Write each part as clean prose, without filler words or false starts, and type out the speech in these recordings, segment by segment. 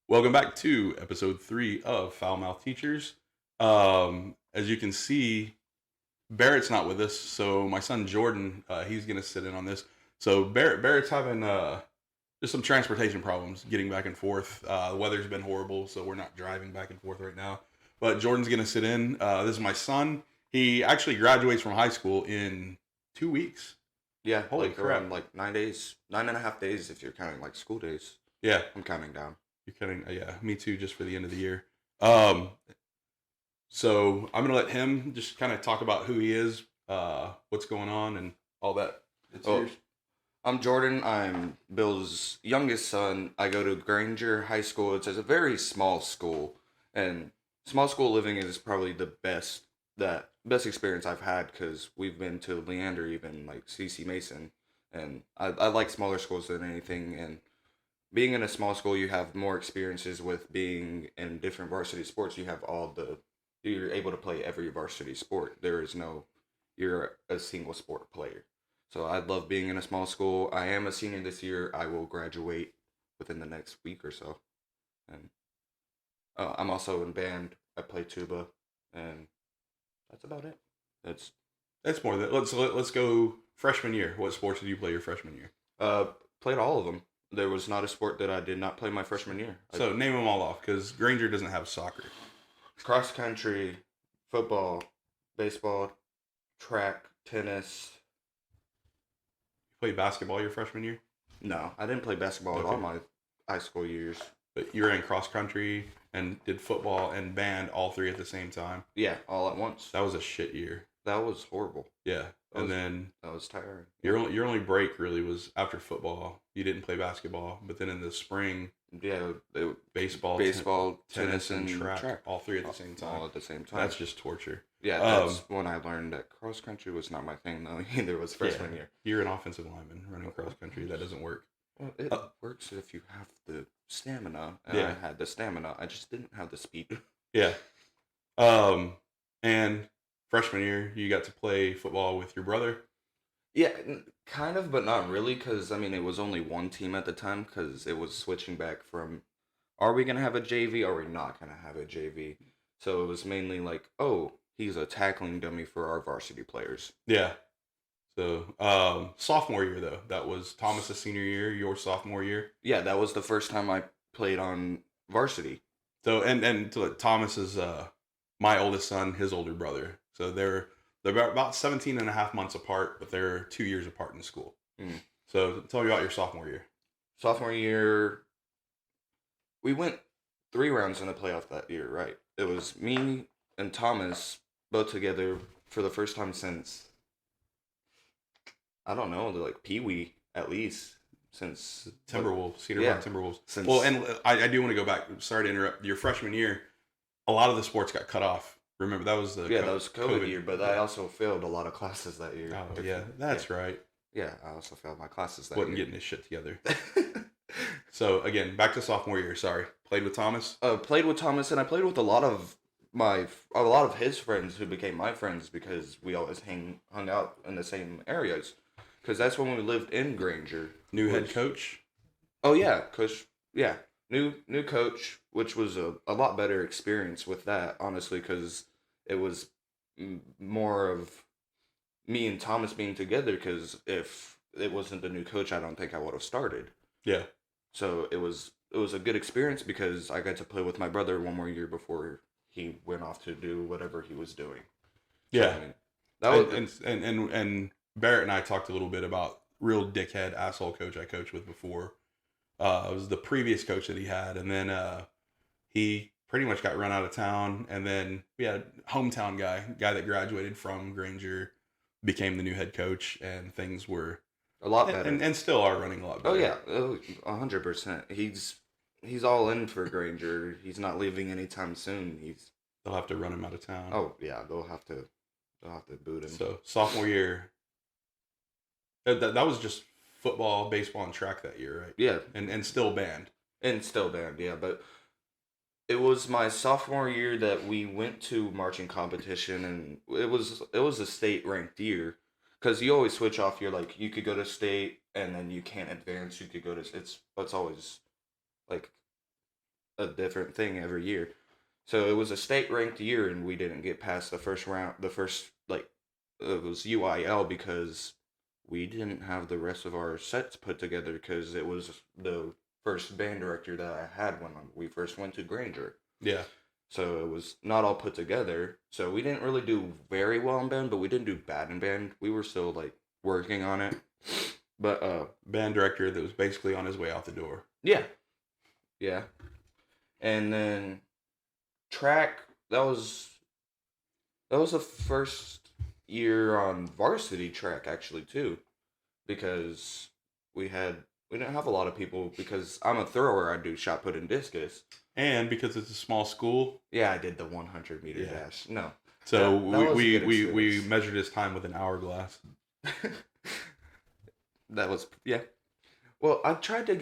Welcome back to episode 3 of Foul Mouth Teachers. As you can see, Barrett's not with us, so my son Jordan, he's going to sit in on this. So Barrett's having just some transportation problems getting back and forth. The weather's been horrible, so we're not driving back and forth right now. But Jordan's going to sit in. This is my son. He actually graduates from high school in 2 weeks. Yeah, Holy like crap. around like 9 days, 9.5 days if you're counting like school days. Yeah, I'm counting down. you're kidding. Yeah, me too, just for the end of the year. Um, So I'm gonna let him just kind of talk about who he is, what's going on, and all that. It's Oh, yours. I'm Jordan. I'm Bill's youngest son. I go to Granger High School. It's a very small school, and small school living is probably the best experience I've had because we've been to Leander, even like CC Mason, and I like smaller schools than anything. And being in a small school, you have more experiences with being in different varsity sports. You're able to play every varsity sport. There is no, you're a single sport player. So I love being in a small school. I am a senior this year. I will graduate within the next week or so. And I'm also in band. I play tuba, and that's about it. That's That's more than let's go freshman year. What sports did you play your freshman year? uh played all of them. There was not a sport that I did not play my freshman year. So name them all off, because Granger doesn't have soccer. Cross country, football, baseball, track, tennis. You played basketball your freshman year, No, I didn't play basketball at all okay, my high school years. but you were in cross country and did football and band all three at the same time. Yeah, all at once. That was a shit year. That was horrible. Yeah, That and was then that was tiring. your only break really was after football. You didn't play basketball, but then in the spring, Yeah, baseball, baseball, tennis, tennis, and and track, track, all three at the same time. all at the same time. That's just torture. Yeah, Um, that's when I learned that cross country was not my thing though. Either was yeah, freshman year. you're an offensive lineman running cross country. That doesn't work. Well, it Uh, works if you have the stamina, and I yeah, had the stamina. I just didn't have the speed. yeah. Um, and freshman year, you got to play football with your brother. Yeah, kind of, but not really, because I mean, it was only one team at the time, because it was switching back from, are we gonna have a JV? Or are we not gonna have a JV? So it was mainly like, oh, he's a tackling dummy for our varsity players. Yeah. So sophomore year though, that was Thomas's senior year, your sophomore year. Yeah, that was the first time I played on varsity. So Thomas is my oldest son, his older brother. So they're about 17 and a half months apart, but they're 2 years apart in school. Mm. So tell me about your sophomore year. Sophomore year, we went 3 rounds in the playoff that year, right? It was me and Thomas both together for the first time since, I don't know, like Pee Wee at least since Timberwolves, Cedar yeah Park Timberwolves. since Well, and I do want to go back. Sorry to interrupt. Your freshman year, a lot of the sports got cut off. Remember that was the yeah that was COVID year, but I Yeah. also failed a lot of classes that year. Oh yeah, that's right. Yeah, I also failed my classes that Wasn't year. getting his shit together. So again, back to sophomore year. Sorry, played with Thomas. Played with Thomas, and I played with a lot of his friends who became my friends because we always hung out in the same areas. Because that's when we lived in Granger. New head was- coach. Oh yeah, coach. Yeah, new coach, which was a lot better experience with that, honestly, because it was more of me and Thomas being together. Because if it wasn't the new coach, I don't think I would have started. Yeah, So it was a good experience because I got to play with my brother one more year before he went off to do whatever he was doing. So, yeah. I mean, that was And Barrett and I talked a little bit about real dickhead asshole coach I coached with before. It was the previous coach that he had, and then he pretty much got run out of town. And then we had a hometown guy that graduated from Granger, became the new head coach, and things were a lot better. and still are running a lot Oh better. yeah, 100%. He's all in for Granger. He's not leaving anytime soon. They'll have to run him out of town. Oh yeah, they'll have to boot him. So sophomore year, that was just football, baseball, and track that year, right? Yeah, And still band. and still banned. Yeah, but it was my sophomore year that we went to marching competition, and it was a state ranked year, because you always switch off. You're like, you could go to state, and then you can't advance. You could go to it's always like a different thing every year. So it was a state ranked year, and we didn't get past the first round. The first like it was UIL because we didn't have the rest of our sets put together because it was the first band director that I had when we first went to Granger. Yeah. So it was not all put together. So we didn't really do very well in band, but we didn't do bad in band. We were still like working on it. But band director that was basically on his way out the door. Yeah. Yeah. And then track, that was the first year on varsity track actually too. Because we didn't have a lot of people because I'm a thrower, I do shot put and discus. And because it's a small school. Yeah, I did the 100-meter dash. No. So that we measured his time with an hourglass. That was, yeah. Well, I tried to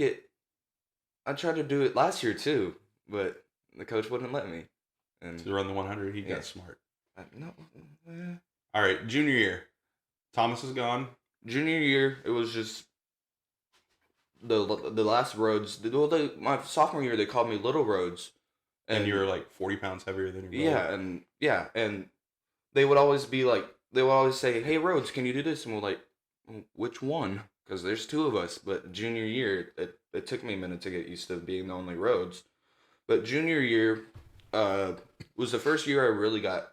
do it last year too, but the coach wouldn't let me. And to run the 100, he got smart. No. All right, junior year. Thomas is gone. Junior year, it was just the last roads. My sophomore year, they called me Little Roads. And you were like 40 pounds heavier than your brother. And they would always say, "Hey, Rhodes, can you do this?" And we're like, "Which one?" Because there's two of us. But junior year, it took me a minute to get used to being the only Rhodes. But junior year was the first year I really got,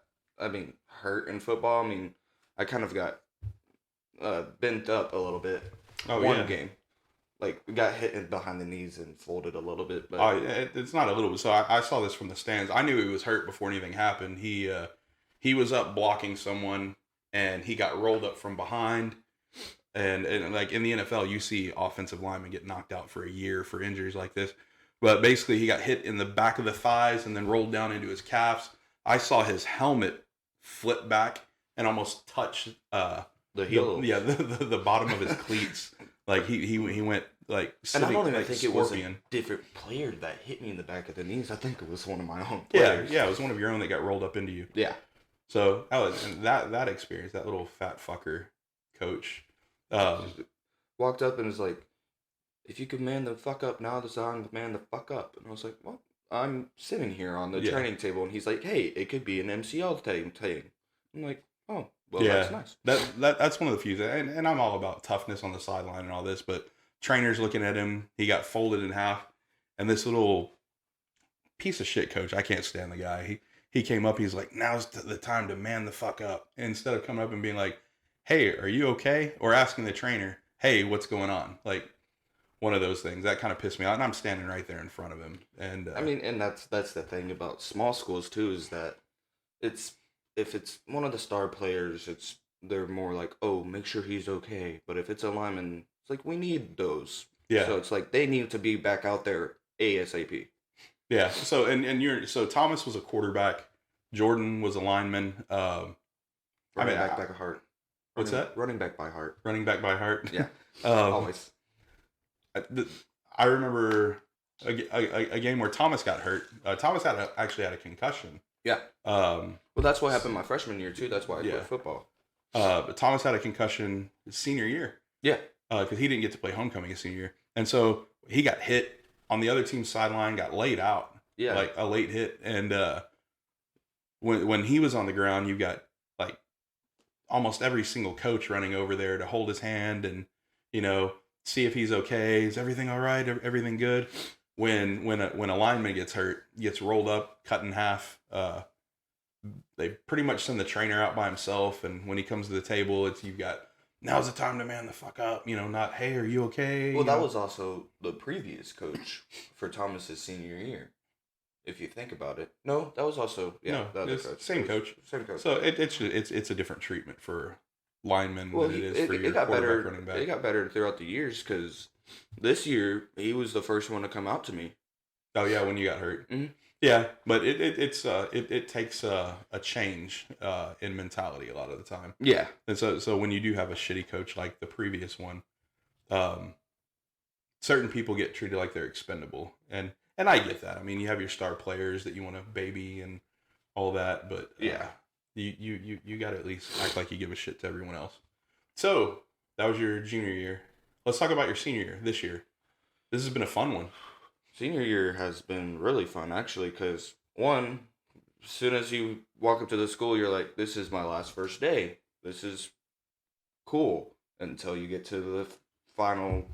hurt in football. I kind of got bent up a little bit. One game. Like, we got hit behind the knees and folded a little bit. But it's not a little bit. So I saw this from the stands. I knew he was hurt before anything happened. He was up blocking someone, and he got rolled up from behind. And like in the NFL, you see offensive linemen get knocked out for a year for injuries like this. But basically, he got hit in the back of the thighs and then rolled down into his calves. I saw his helmet flip back and almost touch the heel. The bottom of his cleats. Like he went like sitting, and I don't even like think Scorpion. It was a different player that hit me in the back of the knees. I think it was one of my own players. Yeah, it was one of your own that got rolled up into you. Yeah. So that experience, that little fat fucker coach walked up and was like, "If you could man the fuck up, now the time to man the fuck up." And I was like, "What?" I'm sitting here on the training table, and he's like, "Hey, it could be an MCL thing." I'm like, "Oh, well, that's nice." That's one of the few, and I'm all about toughness on the sideline and all this, but trainers looking at him, he got folded in half, and this little piece of shit coach, I can't stand the guy. He came up, he's like, "Now's the time to man the fuck up." And instead of coming up and being like, "Hey, are you okay?" or asking the trainer, "Hey, what's going on?" Like one of those things that kind of pissed me out, and I'm standing right there in front of him. And and that's the thing about small schools too, is that if it's one of the star players, they're more like, "Oh, make sure he's okay." But if it's a lineman, it's like, we need those. Yeah. So it's like they need to be back out there ASAP. Yeah. So so Thomas was a quarterback, Jordan was a lineman. Running back by heart. What's that? Running back by heart. Running back by heart. Yeah. Always. I remember a game where Thomas got hurt. Thomas actually had a concussion. Yeah. Well, that's what happened my freshman year too. That's why I quit football. But Thomas had a concussion his senior year. Yeah. Because he didn't get to play homecoming his senior year, and so he got hit on the other team's sideline, got laid out. Yeah. Like a late hit, and when he was on the ground, you got like almost every single coach running over there to hold his hand and see if he's okay. Is everything all right? Everything good? When a lineman gets hurt, gets rolled up, cut in half, they pretty much send the trainer out by himself. And when he comes to the table, you've got, "Now's the time to man the fuck up." Not, "Hey, are you okay?" Well, that was also the previous coach for Thomas's senior year. If you think about it, no, that was also the other coach. Same coach. So it's a different treatment for linemen than it is for your quarterback, running back. It got better throughout the years because this year he was the first one to come out to me. Oh yeah, when you got hurt. Mm-hmm. Yeah, but it takes a change in mentality a lot of the time. Yeah, and so when you do have a shitty coach like the previous one, certain people get treated like they're expendable, and I get that. You have your star players that you want to baby and all that, but you got to at least act like you give a shit to everyone else. So that was your junior year. Let's talk about your senior year this year. This has been a fun one. Senior year has been really fun actually, because one, as soon as you walk up to the school, you're like, "This is my last first day. This is cool." Until you get to the final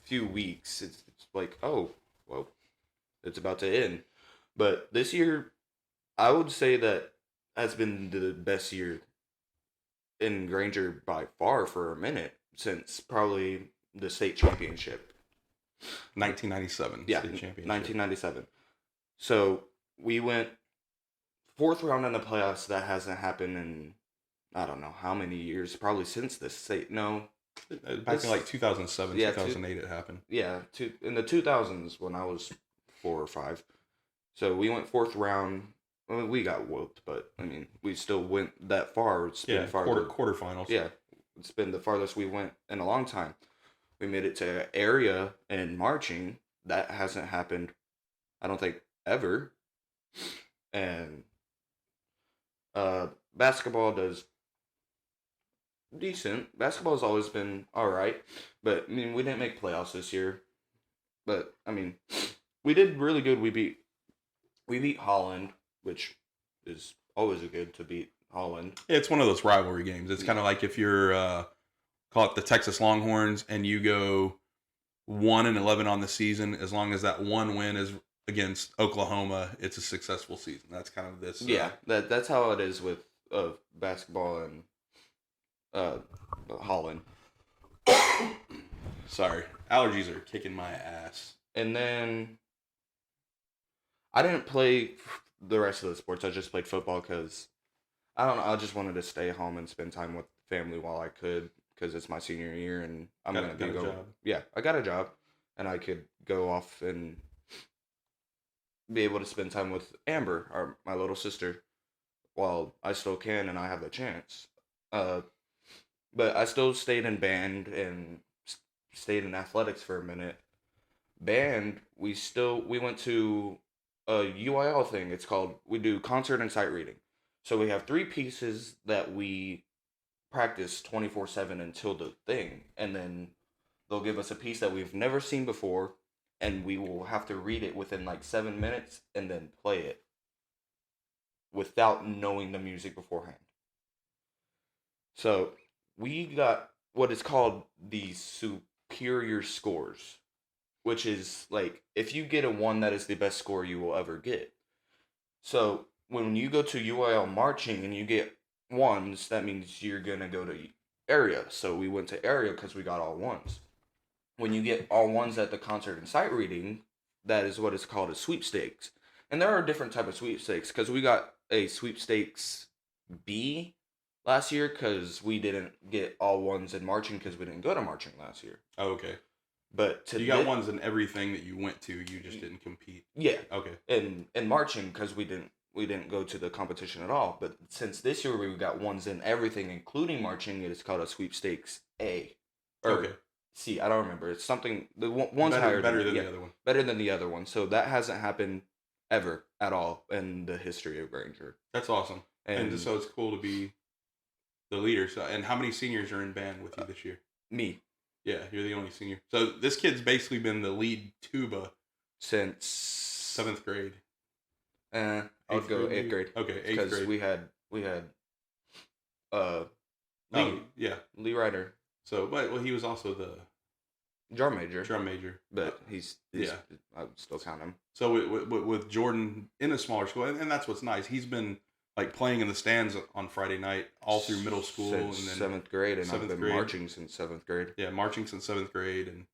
few weeks, it's like, "Oh, well, it's about to end." But this year, I would say that has been the best year in Granger by far for a minute, since probably the state championship. 1997 Yeah, state championship. 1997. So we went fourth round in the playoffs. That hasn't happened in I don't know how many years. Probably since the state. No, Back in like 2007, yeah, 2008, it happened. yeah, in the 2000s when I was 4 or 5. So we went fourth round. Well, we got whooped, but I mean, we still went that far. It's been Yeah, farther. quarterfinals. Yeah, it's been the farthest we went in a long time. We made it to area and marching. That hasn't happened, I don't think, ever. And basketball does decent. Basketball's always been all right, but I mean, we didn't make playoffs this year. But I mean, we did really good. We beat Holland, which is always a good to beat Holland. Yeah, it's one of those rivalry games. It's kind of like if you're call it the Texas Longhorns and you go 1-11 on the season. As long as that one win is against Oklahoma, it's a successful season. That's kind of this. Yeah, that's how it is with basketball and Holland. Sorry, allergies are kicking my ass. And then I didn't play the rest of the sports. I just played football because I don't know. I just wanted to stay home and spend time with family while I could, because it's my senior year and I'm Got- gonna got a go. job. Yeah, I got a job, and I could go off and be able to spend time with Amber, my little sister, while I still can and I have the chance. Uh, but I still stayed in band and stayed in athletics for a minute. Band, we went to a UIL thing. It's called, we do concert and sight reading. So we have 3 pieces that we practice 24/7 until the thing, and then they'll give us a piece that we've never seen before, and we will have to read it within like 7 minutes and then play it without knowing the music beforehand. So we got what is called the superior scores, which is like if you get a 1, that is the best score you will ever get. So when you go to UIL marching and you get 1s, that means you're gonna go to area. So we went to area because we got all 1s. When you get all 1s at the concert and sight reading, that is what is called a sweepstakes. And there are different type of sweepstakes, because we got a sweepstakes B last year because we didn't get all 1s in marching because we didn't go to marching last year. Oh, okay. But You got ones in everything that you went to. You just didn't compete. Yeah. Okay. In marching because we didn't go to the competition at all. But since this year we got 1s in everything, including marching, it is called a sweepstakes A. Or Okay. C. I don't remember. It's something. One's better, higher than the other one. better than the other one. So that hasn't happened ever at all in the history of Granger. That's awesome. And And so it's cool to be the leader. So, and how many seniors are in band with you this year? me, Yeah, you're the only senior. So this kid's basically been the lead tuba since 7th grade. I would go 8th grade. Okay, 8th Because grade. we had Lee, Oh, yeah. Lee Ryder, So, well, he was also the drum major. drum major. But he's yeah. I would still count him. So with Jordan in a smaller school, and that's what's nice. He's been like playing in the stands on Friday night all through middle school Since and then 7th grade, and I've 7th been grade. marching since 7th grade. yeah, marching since 7th grade, and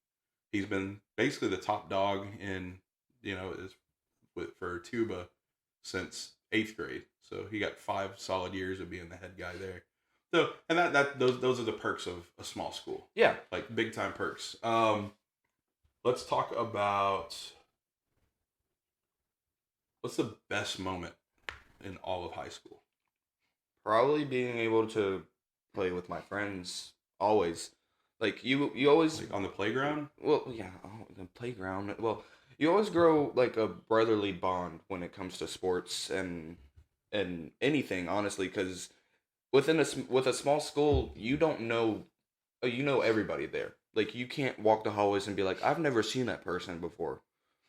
he's been basically the top dog in for tuba since 8th grade. So he got 5 solid years of being the head guy there. So and those are the perks of a small school, Yeah. like big time perks. Let's talk about what's the best moment in all of high school. Probably being able to play with my friends always. Like you always, Like on the playground. well, yeah, the playground. Well, you always grow like a brotherly bond when it comes to sports and anything, honestly, because with a small school, you don't know, you know everybody there. Like you can't walk the hallways and be like, I've never seen that person before.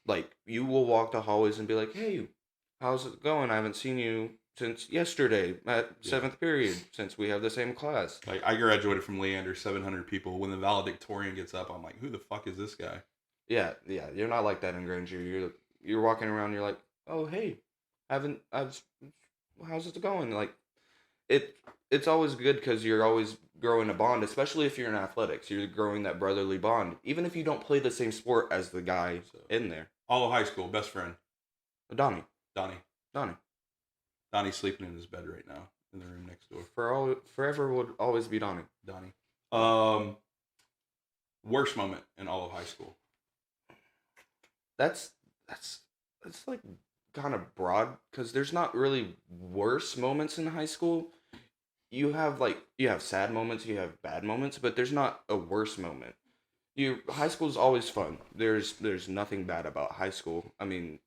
Like, you will walk the hallways and be like, "Hey, how's it going? I haven't seen you since yesterday at Yeah. 7th period, since we have the same class." Like I graduated from Leander, 700 people. When the valedictorian gets up, I'm like, who the fuck is this guy? Yeah, yeah, you're not like that in Granger. You're walking around, you're like, "Oh, hey, I've how's it going?" Like, it it's always good because you're always growing a bond, especially if you're in athletics. You're growing that brotherly bond, even if you don't play the same sport as the guy So in there. all of high school, best friend, Donnie, Donnie. Donnie, Donnie's sleeping in his bed right now in the room next door. forever would always be Donnie. Donnie. Um, Worst moment in all of high school. That's that's like kind of broad because there's not really worse moments in high school. You have sad moments, you have bad moments, but there's not a worse moment. You High school is always fun. There's nothing bad about high school. I mean,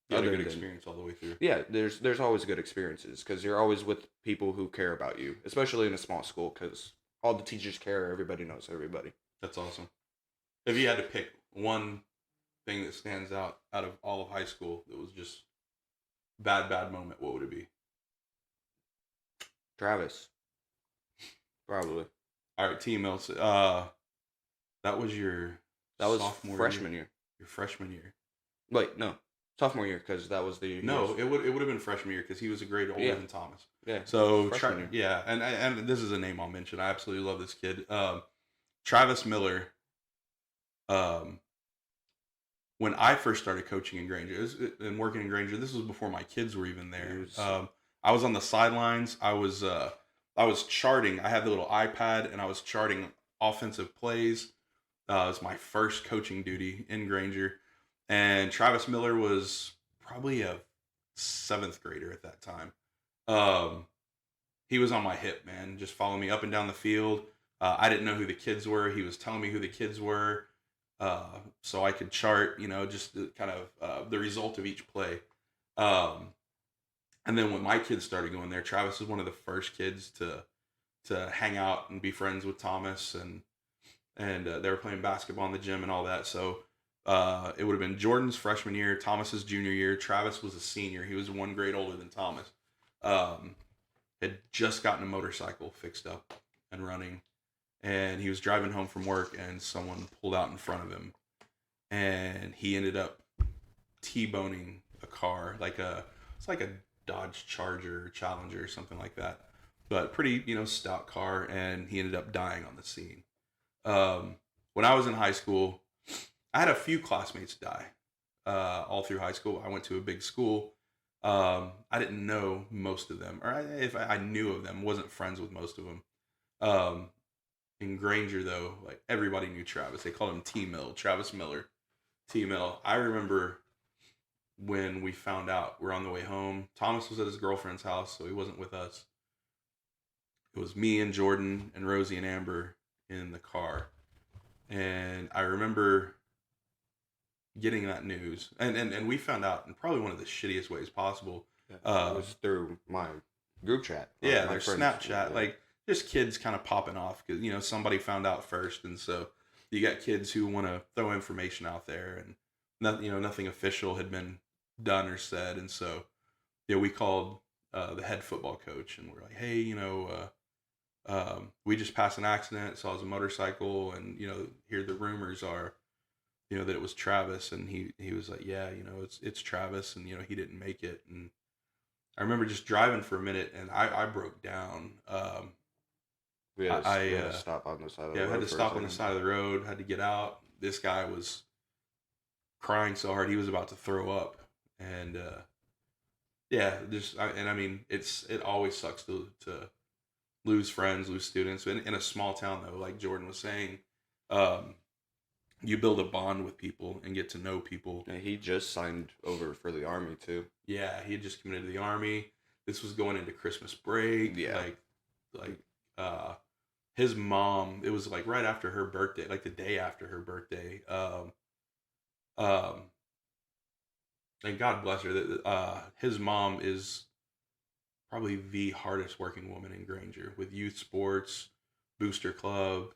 You had a other good than experience all the way through. yeah, there's always good experiences because you're always with people who care about you, especially in a small school because all the teachers care. Everybody knows everybody. That's awesome. If you had to pick one thing that stands out of all of high school that was just bad moment, what would it be? Travis, probably. All right, Team Else. That was your That was sophomore freshman year. Your freshman year. Wait, no, sophomore year because that was the No, it would have been freshman year because he was a grade older Yeah. than Thomas. yeah. So Freshman year. yeah, and this is a name I'll mention. I absolutely love this kid. Travis Miller. Um, when I first started coaching in Granger and working in Granger, this was before my kids were even there. I was on the sidelines. I was charting. I had the little iPad and I was charting offensive plays. It was my first coaching duty in Granger, and Travis Miller was probably a seventh grader at that time. Um, he was on my hip, man, just following me up and down the field. I didn't know who the kids were. He was telling me who the kids were, so I could chart, just kind of the result of each play. Um, and then when my kids started going there, Travis was one of the first kids to hang out and be friends with Thomas, and they were playing basketball in the gym and all that. So it would have been Jordan's freshman year, Thomas's junior year. Travis was a senior. He was one grade older than Thomas. Had just gotten a motorcycle fixed up and running, and he was driving home from work, and someone pulled out in front of him, and he ended up T-boning a car, it's like a Dodge Charger, Challenger, something like that, but pretty stout car, and he ended up dying on the scene. When I was in high school, I had a few classmates die all through high school. I went to a big school. I didn't know most of them, or if I knew of them, wasn't friends with most of them. In Granger, though, like everybody knew Travis. They called him T-Mill, Travis Miller, T-Mill. I remember when we found out, we're on the way home. Thomas was at his girlfriend's house, so he wasn't with us. It was me and Jordan and Rosie and Amber in the car, and I remember getting that news, and we found out in probably one of the shittiest ways possible. It was through my group chat. Yeah, my their friends. Snapchat, like just kids kind of popping off because somebody found out first, and so you got kids who want to throw information out there, and nothing official had been done or said, and so we called the head football coach, and we're like, hey, we just passed an accident, saw his motorcycle, and here the rumors are that it was Travis, and he was like, yeah, it's Travis, and he didn't make it. And I remember just driving for a minute, and I broke down. We had to stop on the side of the road. I had to stop on the side of the road, had to get out. This guy was crying so hard he was about to throw up, and I mean, it always sucks to lose friends, lose students in a small town, though, like Jordan was saying. You build a bond with people and get to know people. Yeah, he just signed over for the Army too. Yeah, he had just committed to the Army. This was going into Christmas break. Yeah. His mom, it was like right after her birthday, like the day after her birthday. And God bless her, that his mom is probably the hardest working woman in Granger with youth sports, booster club,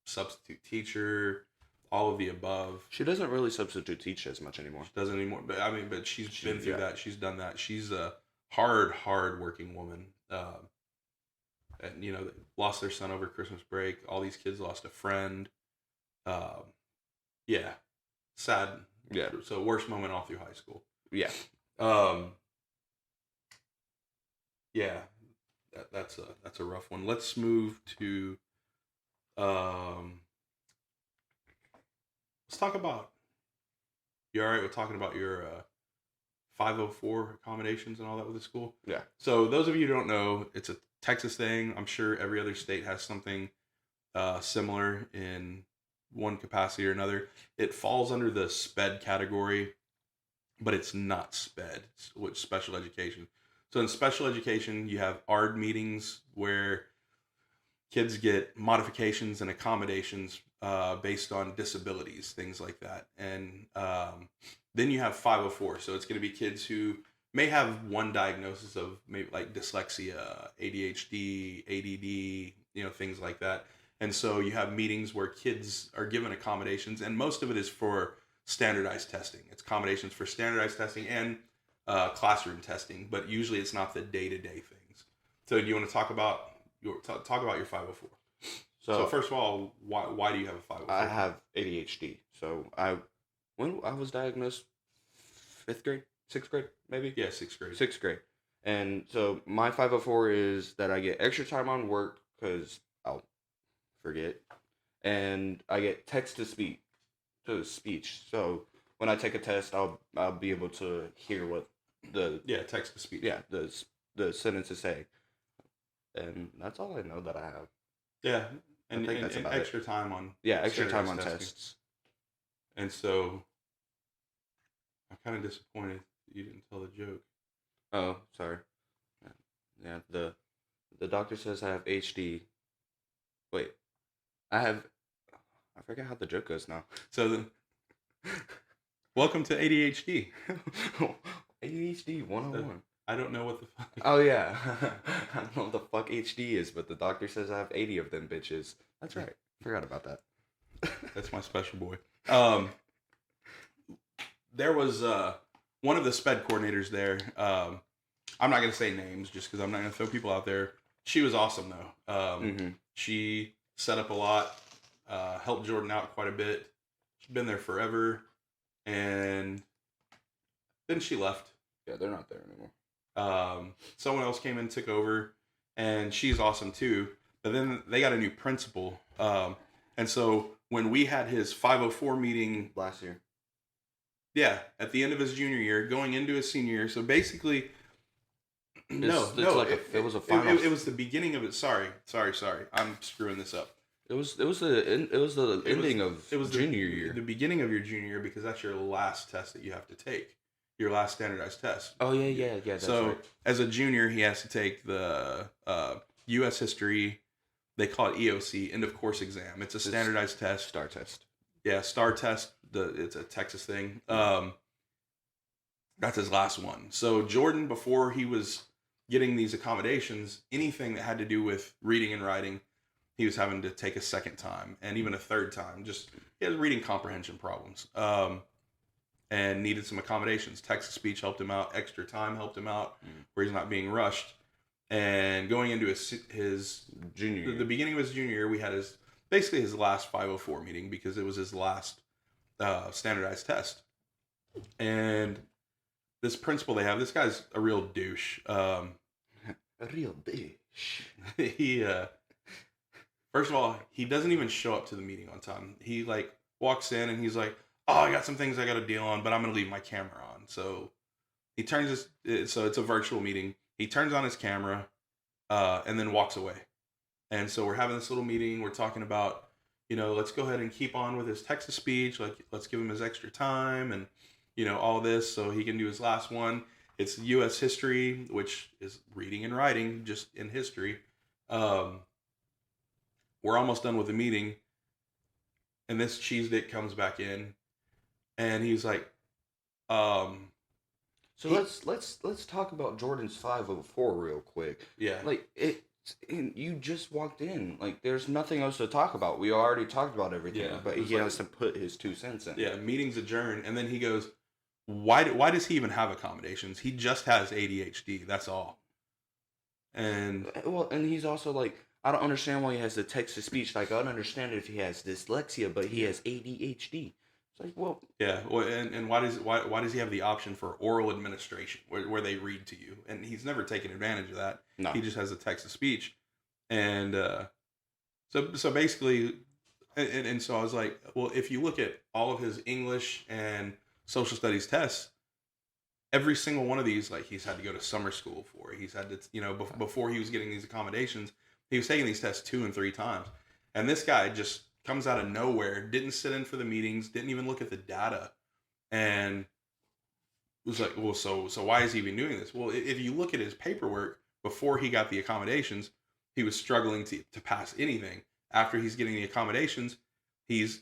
substitute teacher. all of the above. She doesn't really substitute teach as much anymore. She doesn't anymore, but I mean, but she's been through yeah. that. She's done that. She's a hard working woman. And lost their son over Christmas break. All these kids lost a friend. Um, yeah, sad. Yeah. So worst moment all through high school. Yeah. Yeah, that's a rough one. Let's move to let's talk about. You all right with talking about your 504 accommodations and all that with the school? Yeah. So those of you who don't know, it's a Texas thing. I'm sure every other state has something similar in one capacity or another. It falls under the SPED category, but it's not SPED, which special education. So in special education, you have ARD meetings where kids get modifications and accommodations based on disabilities, things like that. And then you have 504. So it's going to be kids who may have one diagnosis of maybe like dyslexia, ADHD, ADD, things like that. And so you have meetings where kids are given accommodations, and most of it is for standardized testing. It's accommodations for standardized testing and classroom testing, but usually it's not the day-to-day things. So do you want to talk about your 504? So first of all, why do you have a 504? I have ADHD. So when I was diagnosed, 5th grade, 6th grade, maybe. Yeah, 6th grade. 6th grade, and so my 504 is that I get extra time on work because I'll forget, and I get text to speech. So when I take a test, I'll be able to hear what the text to speech. Yeah, the sentences say, and that's all I know that I have. Yeah, and extra time on extra time on tests. And so I'm kind of disappointed that you didn't tell the joke. Oh, sorry. Yeah, the doctor says I have HD. Wait, I forget how the joke goes now. So welcome to ADHD. ADHD 101. I don't know what the fuck. Oh yeah, I don't know what the fuck HD is, but the doctor says I have 80 of them bitches. That's right. Forgot about that. That's my special boy. There was one of the SPED coordinators there. I'm not gonna say names just because I'm not gonna throw people out there. She was awesome though. She set up a lot, helped Jordan out quite a bit. She's been there forever, and then she left. Yeah, they're not there anymore. Someone else came and took over, and she's awesome too. But then they got a new principal, and so when we had his 504 meeting last year, at the end of his junior year, going into his senior year. So basically, it was a final. It was the beginning of it. Sorry. I'm screwing this up. It was the ending of junior year. The beginning of your junior year, because that's your last test that you have to take. Your last standardized test. Oh yeah. That's so right. As a junior, he has to take the U.S. history. They call it EOC, end of course exam. It's a standardized test. STAR test. Yeah, STAR test. It's a Texas thing. That's his last one. So Jordan, before he was getting these accommodations, anything that had to do with reading and writing, he was having to take a second time and even a third time. Just he has reading comprehension problems. And needed some accommodations. Text to speech helped him out. Extra time helped him out, where he's not being rushed. And going into his junior year, the beginning of his junior year, we had basically his last 504 meeting because it was his last standardized test. And this principal they have, this guy's a real douche. A real douche. He first of all, he doesn't even show up to the meeting on time. He walks in and he's like, "Oh, I got some things I got to deal on, but I'm going to leave my camera on." So he turns so it's a virtual meeting. He turns on his camera and then walks away. And so we're having this little meeting. We're talking about, let's go ahead and keep on with his text to speech. Let's give him his extra time and, all this so he can do his last one. It's U.S. history, which is reading and writing just in history. We're almost done with the meeting. And this cheese dick comes back in. And he's like, So let's talk about Jordan's 504 real quick. Yeah. And you just walked in. Like, there's nothing else to talk about. We already talked about everything, Yeah, but it was he like- has to put his 2 cents in. Yeah, meetings adjourn, and then he goes, why does he even have accommodations? He just has ADHD. That's all. And Well, and he's also like, I don't understand why he has the text to speech. Like, I don't understand if he has dyslexia, but he has ADHD. It's like, well, yeah, well, and why does he have the option for oral administration where they read to you? And he's never taken advantage of that. no. He just has a text to speech, and so basically, and so I was like, well, if you look at all of his English and social studies tests, every single one of these, like he's had to go to summer school for. He's had to, before he was getting these accommodations, he was taking these tests 2 and 3 times. And this guy just comes out of nowhere, didn't sit in for the meetings, didn't even look at the data, and was like, well, so why is he even doing this? Well, if you look at his paperwork before he got the accommodations, he was struggling to pass anything. After he's getting the accommodations, he's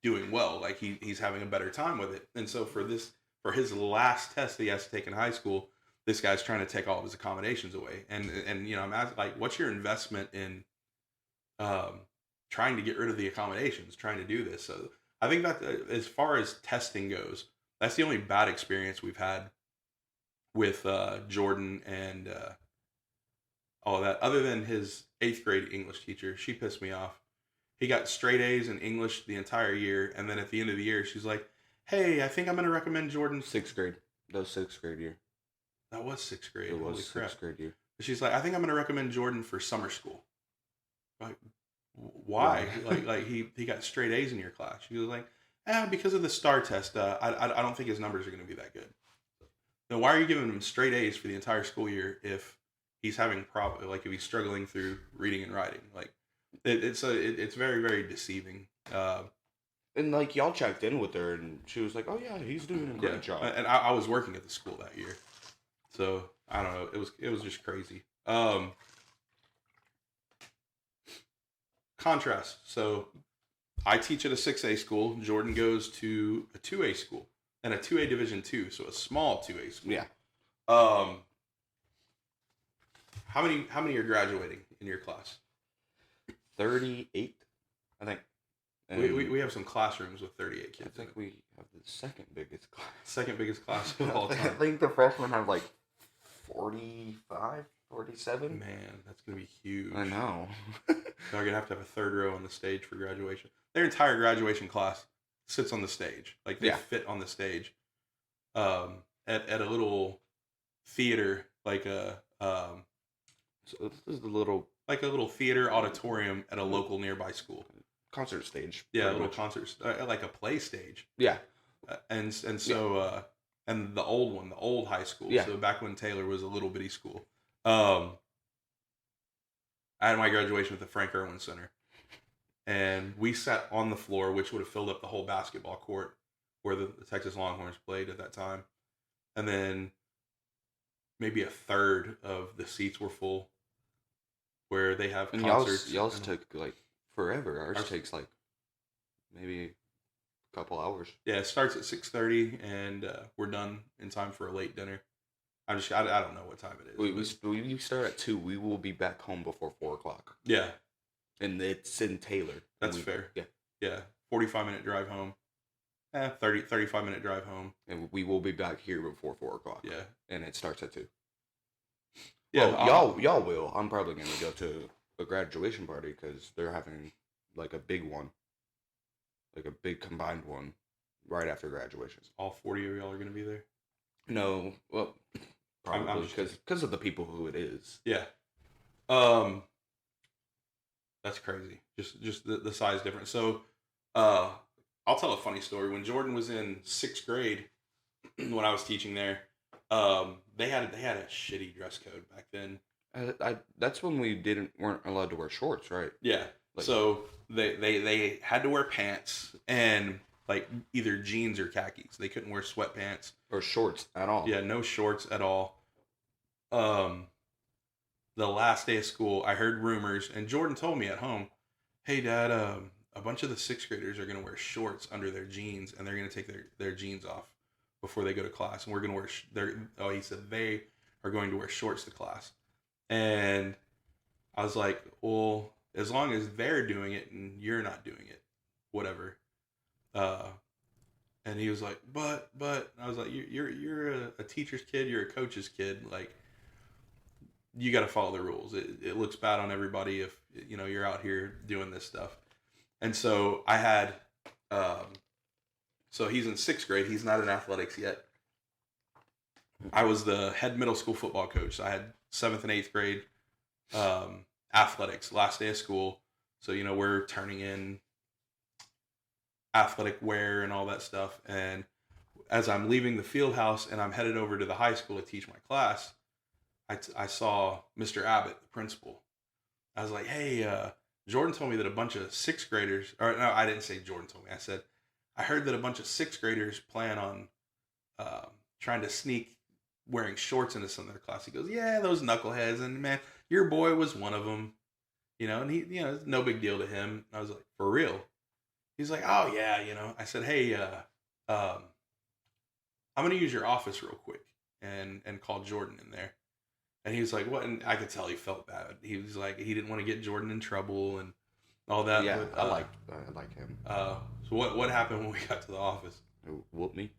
doing well. Like he's having a better time with it. And so for his last test that he has to take in high school, this guy's trying to take all of his accommodations away. And I'm asking, like, what's your investment in trying to get rid of the accommodations, trying to do this? So I think that as far as testing goes, that's the only bad experience we've had with Jordan and all of that. Other than his 8th grade English teacher, she pissed me off. He got straight A's in English the entire year, and then at the end of the year, she's like, "Hey, I think I'm going to recommend Jordan." 6th grade. That was 6th grade year. That was 6th grade. It was Holy crap. 6th grade year. She's like, "I think I'm going to recommend Jordan for summer school." Like, why? like he got straight A's in your class. She was like, because of the STAR test. I don't think his numbers are going to be that good. Then why are you giving him straight A's for the entire school year if he's having if he's struggling through reading and writing? Like, it's very, very deceiving. And like, y'all checked in with her, and she was like, "Oh yeah, he's doing a great job." And I was working at the school that year, so I don't know. It was just crazy. Contrast. So I teach at a 6A school. Jordan goes to a 2A school and a 2A Division 2, so a small 2A school. Yeah. How many are graduating in your class? 38, I think. We have some classrooms with 38 kids. I think we have the second biggest class. Second biggest class of all I time. think the freshmen have like 45, 47. Man, that's gonna be huge. I know. They're gonna have a third row on the stage for graduation. Their entire graduation class sits on the stage. Like they fit on the stage. At a little theater, like a So this is the little theater auditorium at a local nearby school. concert stage. Yeah, a little concert, like a play stage. Yeah. And so and the old one, the old high school. Yeah. So back when Taylor was a little bitty school. I had my graduation at the Frank Irwin Center, and we sat on the floor, which would have filled up the whole basketball court where the Texas Longhorns played at that time, and then maybe a third of the seats were full, where they have concerts. Y'all's took like forever. Ours takes like maybe a couple hours. Yeah, it starts at 6:30, and we're done in time for a late dinner. I don't know what time it is. We start at 2. We will be back home before 4:00. Yeah, and it's in Taylor. That's fair. Yeah. 45-minute drive home. 35-minute drive home. And we will be back here before 4:00. Yeah, and it starts at 2. Yeah, well, y'all will. I'm probably gonna go to a graduation party because they're having like a big one, like a big combined one, right after graduation. All 40 of y'all are gonna be there. No, well, probably because of the people who it is. Yeah. That's crazy. Just the size difference. So, I'll tell a funny story. When Jordan was in 6th grade, when I was teaching there, they had a shitty dress code back then. That's when we weren't allowed to wear shorts, right? Yeah. So they had to wear pants and like either jeans or khakis. They couldn't wear sweatpants or shorts at all. Yeah, no shorts at all. The last day of school, I heard rumors, and Jordan told me at home, "Hey, Dad, a bunch of the 6th graders are gonna wear shorts under their jeans, and they're gonna take their jeans off before they go to class, and we're gonna wear." He said they are going to wear shorts to class, and I was like, well, as long as they're doing it and you're not doing it, whatever. Uh, and he was like, but I was like, you're a teacher's kid, you're a coach's kid, like you got to follow the rules. It looks bad on everybody if you're out here doing this stuff. And so I had, um, so he's in sixth grade. He's not in athletics yet. I was the head middle school football coach. So I had seventh and eighth grade athletics, last day of school. So we're turning in athletic wear and all that stuff. And as I'm leaving the field house and I'm headed over to the high school to teach my class, I saw Mr. Abbott, the principal. I was like, hey, Jordan told me that a bunch of sixth graders, or no, I didn't say Jordan told me. I said, I heard that a bunch of sixth graders plan on trying to sneak wearing shorts into some of their class. He goes, yeah, those knuckleheads. And man, your boy was one of them, and he, it's no big deal to him. I was like, for real? He's like, oh yeah, I said, hey, I'm going to use your office real quick and call Jordan in there. And he was like, what? And I could tell he felt bad. He was like, he didn't want to get Jordan in trouble and all that. Yeah, but, I like him. So what happened when we got to the office? Whoop me.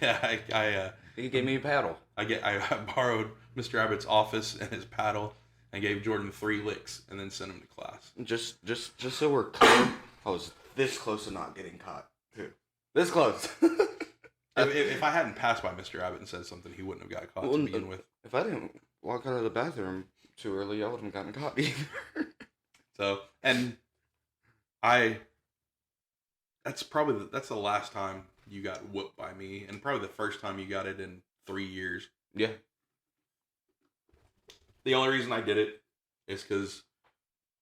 Yeah, He gave me a paddle. I borrowed Mr. Abbott's office and his paddle and gave Jordan 3 licks and then sent him to class. Just so we're clear, I was this close to not getting caught too. This close. If I hadn't passed by Mr. Abbott and said something, he wouldn't have got caught to begin with. If I didn't walk out of the bathroom too early, I wouldn't have gotten caught either. So, and that's the last time you got whooped by me, and probably the first time you got it in 3 years. Yeah. The only reason I did it is because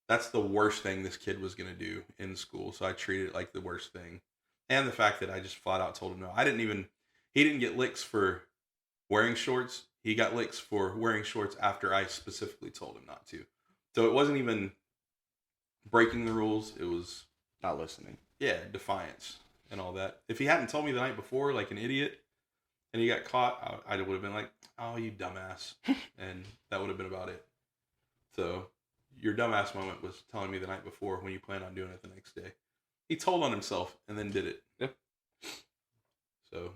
that's the worst thing this kid was going to do in school, so I treated it like the worst thing. And the fact that I just flat out told him no. He didn't get licks for wearing shorts. He got licks for wearing shorts after I specifically told him not to. So it wasn't even breaking the rules. It was not listening. Yeah, defiance and all that. If he hadn't told me the night before, like an idiot, and he got caught, I would have been like, oh, you dumbass. And that would have been about it. So your dumbass moment was telling me the night before when you planned on doing it the next day. He told on himself and then did it. Yep. So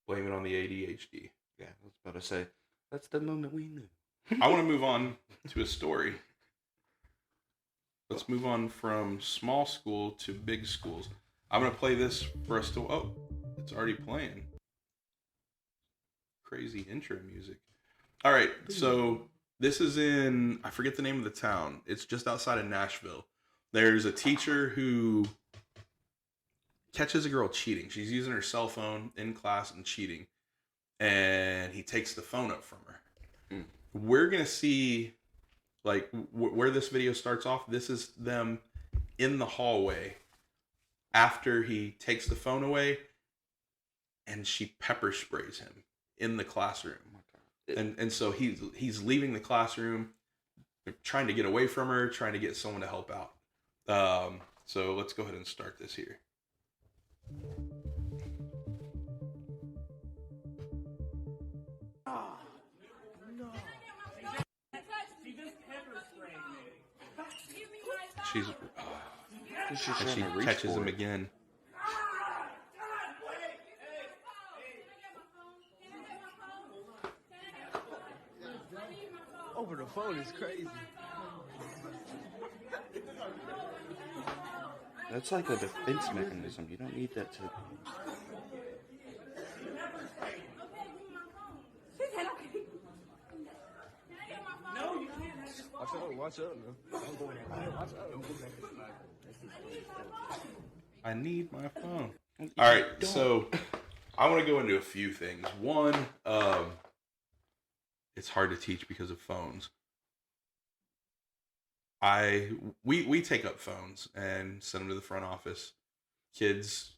blame it on the ADHD. Yeah, I was about to say, that's the moment we knew. I want to move on to a story. Let's move on from small school to big schools. I'm going to play this for us to... Oh, it's already playing. Crazy intro music. All right, so this is in... I forget the name of the town. It's just outside of Nashville. There's a teacher who catches a girl cheating. She's using her cell phone in class and cheating. And he takes the phone up from her. Mm. We're going to see... Like, where this video starts off, this is them in the hallway after he takes the phone away, and she pepper sprays him in the classroom. And so he's leaving the classroom, trying to get away from her, trying to get someone to help out. So let's go ahead and start this here. She catches him again. Over the phone is crazy. That's like a defense mechanism. You don't need that to... Watch out now. I need my phone. All right, so I want to go into a few things. One, it's hard to teach because of phones. We take up phones and send them to the front office. Kids,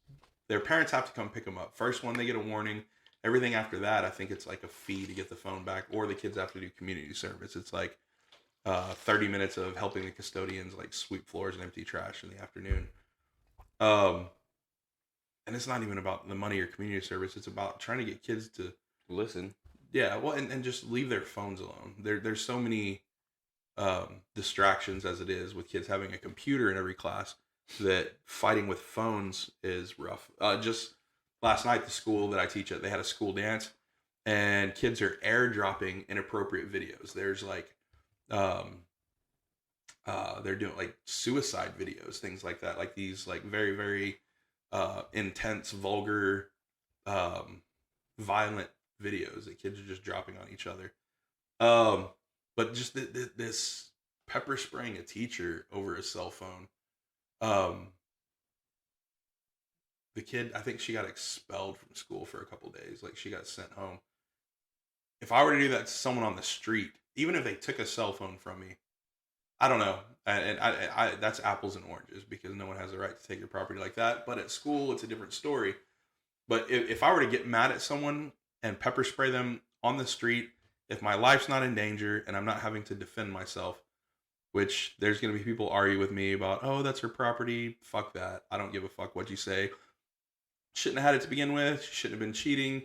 their parents have to come pick them up. First one, they get a warning. Everything after that, I think it's like a fee to get the phone back, or the kids have to do community service. It's like 30 minutes of helping the custodians like sweep floors and empty trash in the afternoon. And it's not even about the money or community service. It's about trying to get kids to listen. Yeah, well, and just leave their phones alone. There's so many distractions as it is with kids having a computer in every class, that fighting with phones is rough. Just last night, the school that I teach at, they had a school dance, and kids are airdropping inappropriate videos. There's like, um, they're doing like suicide videos, things like that, like these like very very intense, vulgar, um, violent videos that kids are just dropping on each other. Um, but just this pepper spraying a teacher over a cell phone. Um, the kid, I think she got expelled from school for a couple days. Like she got sent home. If I were to do that to someone on the street, even if they took a cell phone from me, I don't know. And that's apples and oranges because no one has the right to take your property like that. But at school, it's a different story. But if I were to get mad at someone and pepper spray them on the street, if my life's not in danger and I'm not having to defend myself, which there's going to be people argue with me about, oh, that's her property. Fuck that. I don't give a fuck what you say. Shouldn't have had it to begin with. She shouldn't have been cheating.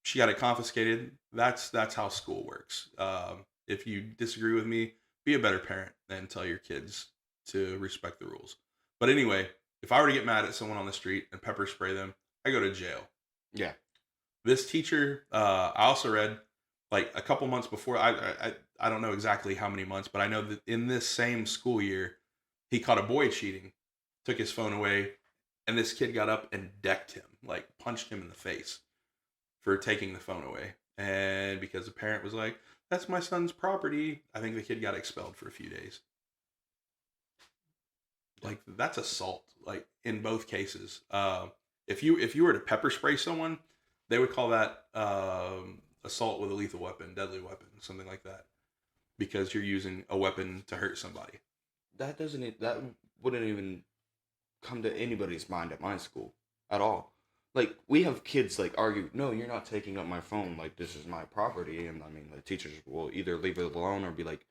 She got it confiscated. That's how school works. If you disagree with me, be a better parent and tell your kids to respect the rules. But anyway, if I were to get mad at someone on the street and pepper spray them, I go to jail. Yeah. This teacher, I also read like a couple months before. I don't know exactly how many months, but I know that in this same school year, he caught a boy cheating, took his phone away, and this kid got up and decked him, like punched him in the face for taking the phone away. And because the parent was like, "That's my son's property," I think the kid got expelled for a few days. Like that's assault. Like in both cases, if you were to pepper spray someone, they would call that assault with a lethal weapon, deadly weapon, something like that, because you're using a weapon to hurt somebody. That wouldn't even come to anybody's mind at my school at all. Like we have kids like argue, no, you're not taking up my phone. Like this is my property, and I mean the teachers will either leave it alone or be like,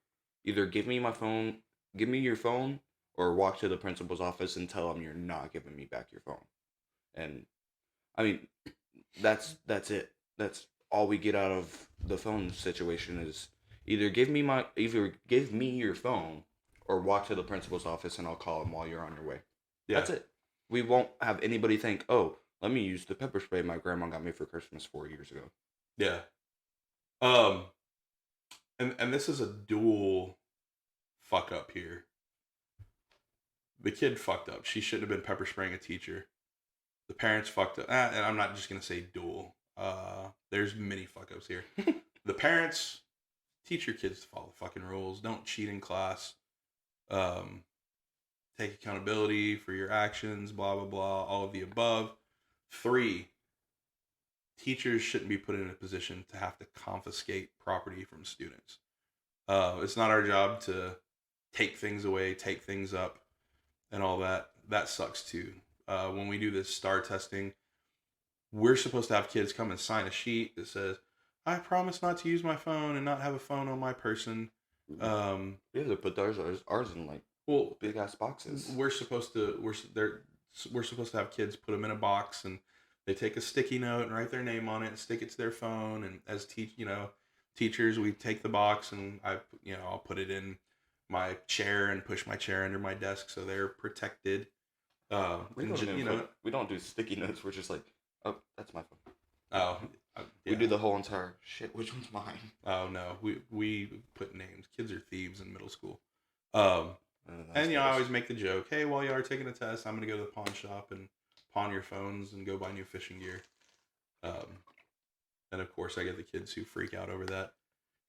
either give me my phone, give me your phone, or walk to the principal's office and tell him you're not giving me back your phone. And I mean, that's it. That's all we get out of the phone situation is either give me your phone or walk to the principal's office and I'll call him while you're on your way. Yeah, That's it. We won't have anybody think, oh, let me use the pepper spray my grandma got me for Christmas 4 years ago. yeah. Um, and this is a dual fuck up here. The kid fucked up. She shouldn't have been pepper spraying a teacher. The parents fucked up. And I'm not just gonna say dual. There's many fuck ups here. The parents teach your kids to follow the fucking rules. Don't cheat in class. Um, take accountability for your actions. Blah blah blah. All of the above. 3, teachers shouldn't be put in a position to have to confiscate property from students. It's not our job to take things away, take things up, and all that. That sucks too. When we do this STAR testing, we're supposed to have kids come and sign a sheet that says, "I promise not to use my phone and not have a phone on my person." We have to put ours in like Well, big ass boxes. we're supposed to we're supposed to have kids put them in a box, and they take a sticky note and write their name on it and stick it to their phone. And as teachers, we take the box and I'll put it in my chair and push my chair under my desk so they're protected. We don't do sticky notes. We're just like, oh, that's my phone. Oh, We yeah. do the whole entire shit. Which one's mine? Oh no, we put names. Kids are thieves in middle school. Um, and I always make the joke, hey, while y'all are taking a test, I'm gonna go to the pawn shop and pawn your phones and go buy new fishing gear. And of course, I get the kids who freak out over that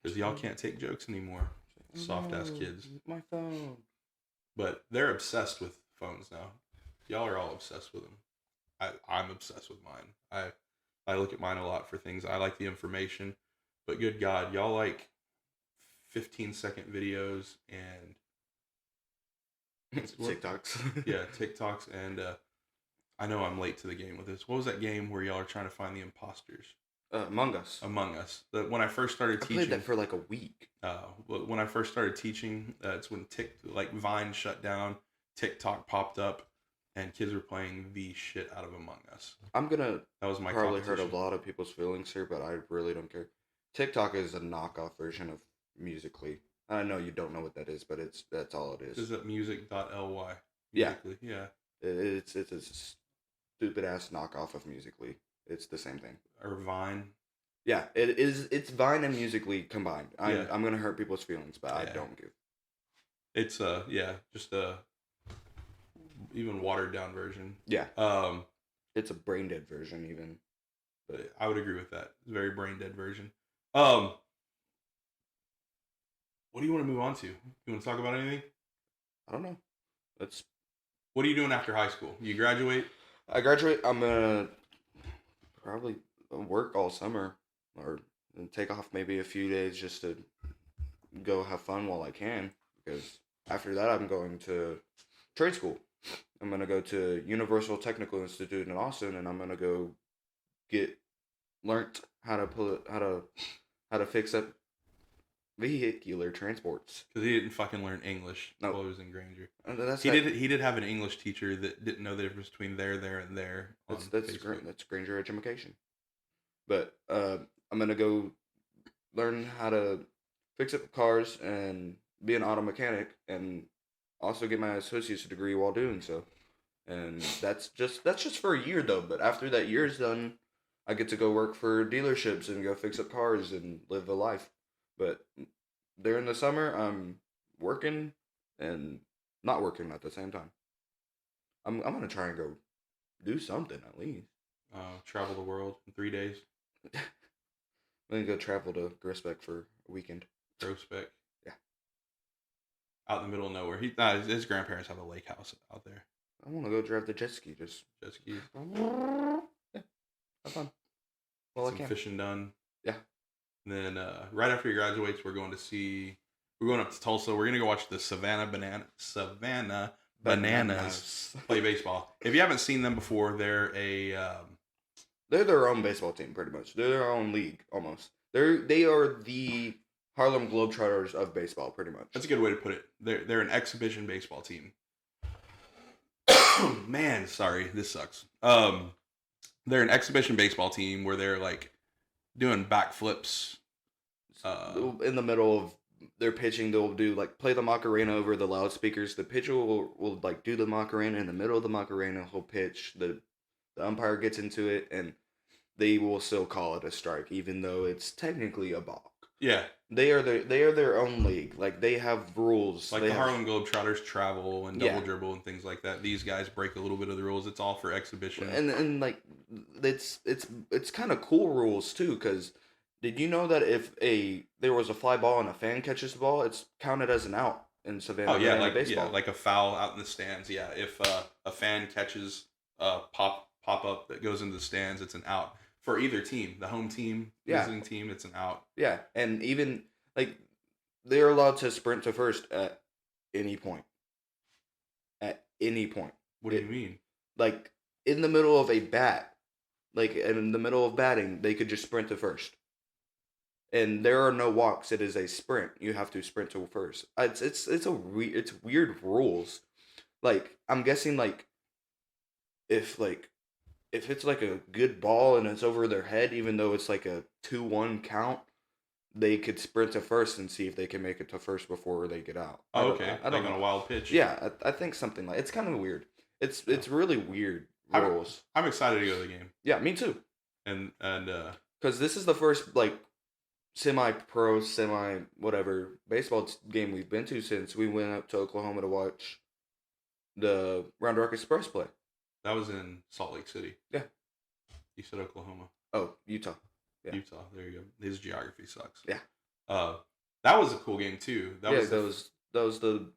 because y'all can't take jokes anymore. Soft ass kids. My phone. But they're obsessed with phones now. Y'all are all obsessed with them. I'm obsessed with mine. I look at mine a lot for things. I like the information, but good God, y'all like 15-second videos and TikToks. yeah, TikToks, and I know I'm late to the game with this. What was that game where y'all are trying to find the imposters? Among Us. Among Us. When I first started I teaching, played that for like a week. when I first started teaching, it's when Vine shut down, TikTok popped up, and kids were playing the shit out of Among Us. That was my probably hurt a competition. lot of people's feelings here, but I really don't care. TikTok is a knockoff version of Musically. I know you don't know what that is, but that's all it is. Is it music.ly? Yeah. Musical.ly, yeah. It's a stupid ass knockoff of Musically. It's the same thing. Or Vine. Yeah, it is. It's Vine and Musically combined. Yeah. I'm gonna hurt people's feelings, but I Yeah. don't give. It's just a even watered down version. Yeah, Um, it's a brain dead version even. But I would agree with that. It's a very brain dead version. What do you want to move on to? You want to talk about anything? I don't know. Let's. What are you doing after high school? You graduate? I graduate. I'm gonna probably work all summer or take off maybe a few days just to go have fun while I can. Because after that, I'm going to trade school. I'm gonna go to Universal Technical Institute in Austin, and I'm gonna go get learnt how to fix up vehicular transports. Because he didn't fucking learn English No. while he was in Granger. And that's He did have an English teacher that didn't know the difference between there, and there. That's on Facebook. That's Granger education. But I'm gonna go learn how to fix up cars and be an auto mechanic, and also get my associate's degree while doing so. And that's just for a year though. But after that year's done, I get to go work for dealerships and go fix up cars and live a life. But during the summer, I'm working and not working at the same time. I'm gonna try and go do something at least. Travel the world in 3 days. I'm gonna go travel to Groesbeck for a weekend. Prospect. Yeah. Out in the middle of nowhere. His grandparents have a lake house out there. I want to go drive the jet ski. Just Jet skis. yeah, have fun. Well, I Some can. fishing done. Yeah. And then right after he graduates, we're going up to Tulsa. We're gonna go watch the Savannah Bananas play baseball. If you haven't seen them before, they're They're their own baseball team, pretty much. They're their own league, almost. They are the Harlem Globetrotters of baseball, pretty much. that's a good way to put it. They're an exhibition baseball team. Man, sorry, this sucks. They're an exhibition baseball team where they're like doing backflips. In the middle of their pitching, they'll do like play the Macarena over the loudspeakers. The pitcher will like do the Macarena in the middle of the Macarena. He'll pitch. The umpire gets into it, and they will still call it a strike, even though it's technically a balk. Yeah, They are their own league. Like they have rules. like they the have, Harlem Globetrotters travel and double Yeah. dribble and things like that. These guys break a little bit of the rules. It's all for exhibition. and like it's kind of cool rules too. Because did you know that if there was a fly ball and a fan catches the ball, it's counted as an out in Savannah? Oh yeah, Banana like baseball. yeah, like a foul out in the stands. Yeah, if a fan catches a pop up that goes into the stands, it's an out for either team. The home team, Yeah. visiting team, it's an out. Yeah, and even like they're allowed to sprint to first at any point. At any point, What do you mean? like in the middle of a bat, like in the middle of batting, they could just sprint to first. And there are no walks. It is a sprint. You have to sprint to first. It's weird rules. Like I'm guessing if it's like a good ball and it's over their head, even though it's like a 2-1 count, they could sprint to first and see if they can make it to first before they get out. Oh, okay. I don't like on know. a wild pitch. Yeah, I think something like it's kind of weird. It's really weird rules. I'm excited to go to the game. Yeah, me too. And Because this is the first like semi-pro, semi-whatever baseball game we've been to since we went up to Oklahoma to watch the Round Rock Express play. that was in Salt Lake City. Yeah. You said Oklahoma. Oh, Utah. Yeah. Utah. There you go. His geography sucks. Yeah. That was a cool game too. That was that was the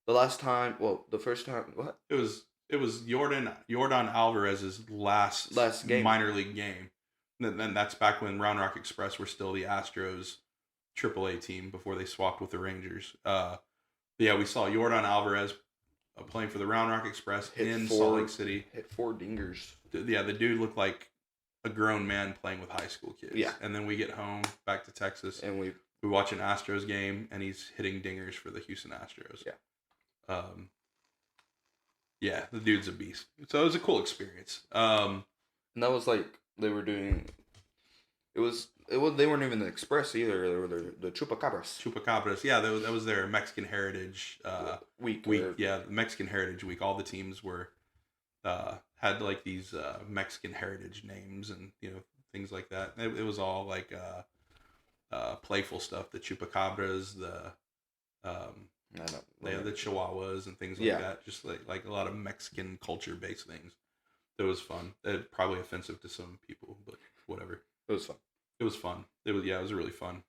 last time. Well, the first time. What? It was Jordan Alvarez's last game. minor league game. And then that's back when Round Rock Express were still the Astros AAA team before they swapped with the Rangers. Yeah, we saw Jordan Alvarez playing for the Round Rock Express in Salt Lake City. Hit 4 dingers. Yeah, the dude looked like a grown man playing with high school kids. Yeah. And then we get home back to Texas. And we watch an Astros game, and he's hitting dingers for the Houston Astros. Yeah. Yeah, the dude's a beast. So it was a cool experience. and that was like they were doing. It was They weren't even the Express either. They were the Chupacabras Chupacabras. Yeah, that was their Mexican Heritage week. week. Yeah, Mexican Heritage Week. All the teams were had like these Mexican heritage names and things like that. It was all like playful stuff. The Chupacabras, they have the Chihuahuas and things like that. Just like a lot of Mexican culture based things. It was fun. Probably offensive to some people, but whatever. It was fun. It was fun. It was really fun.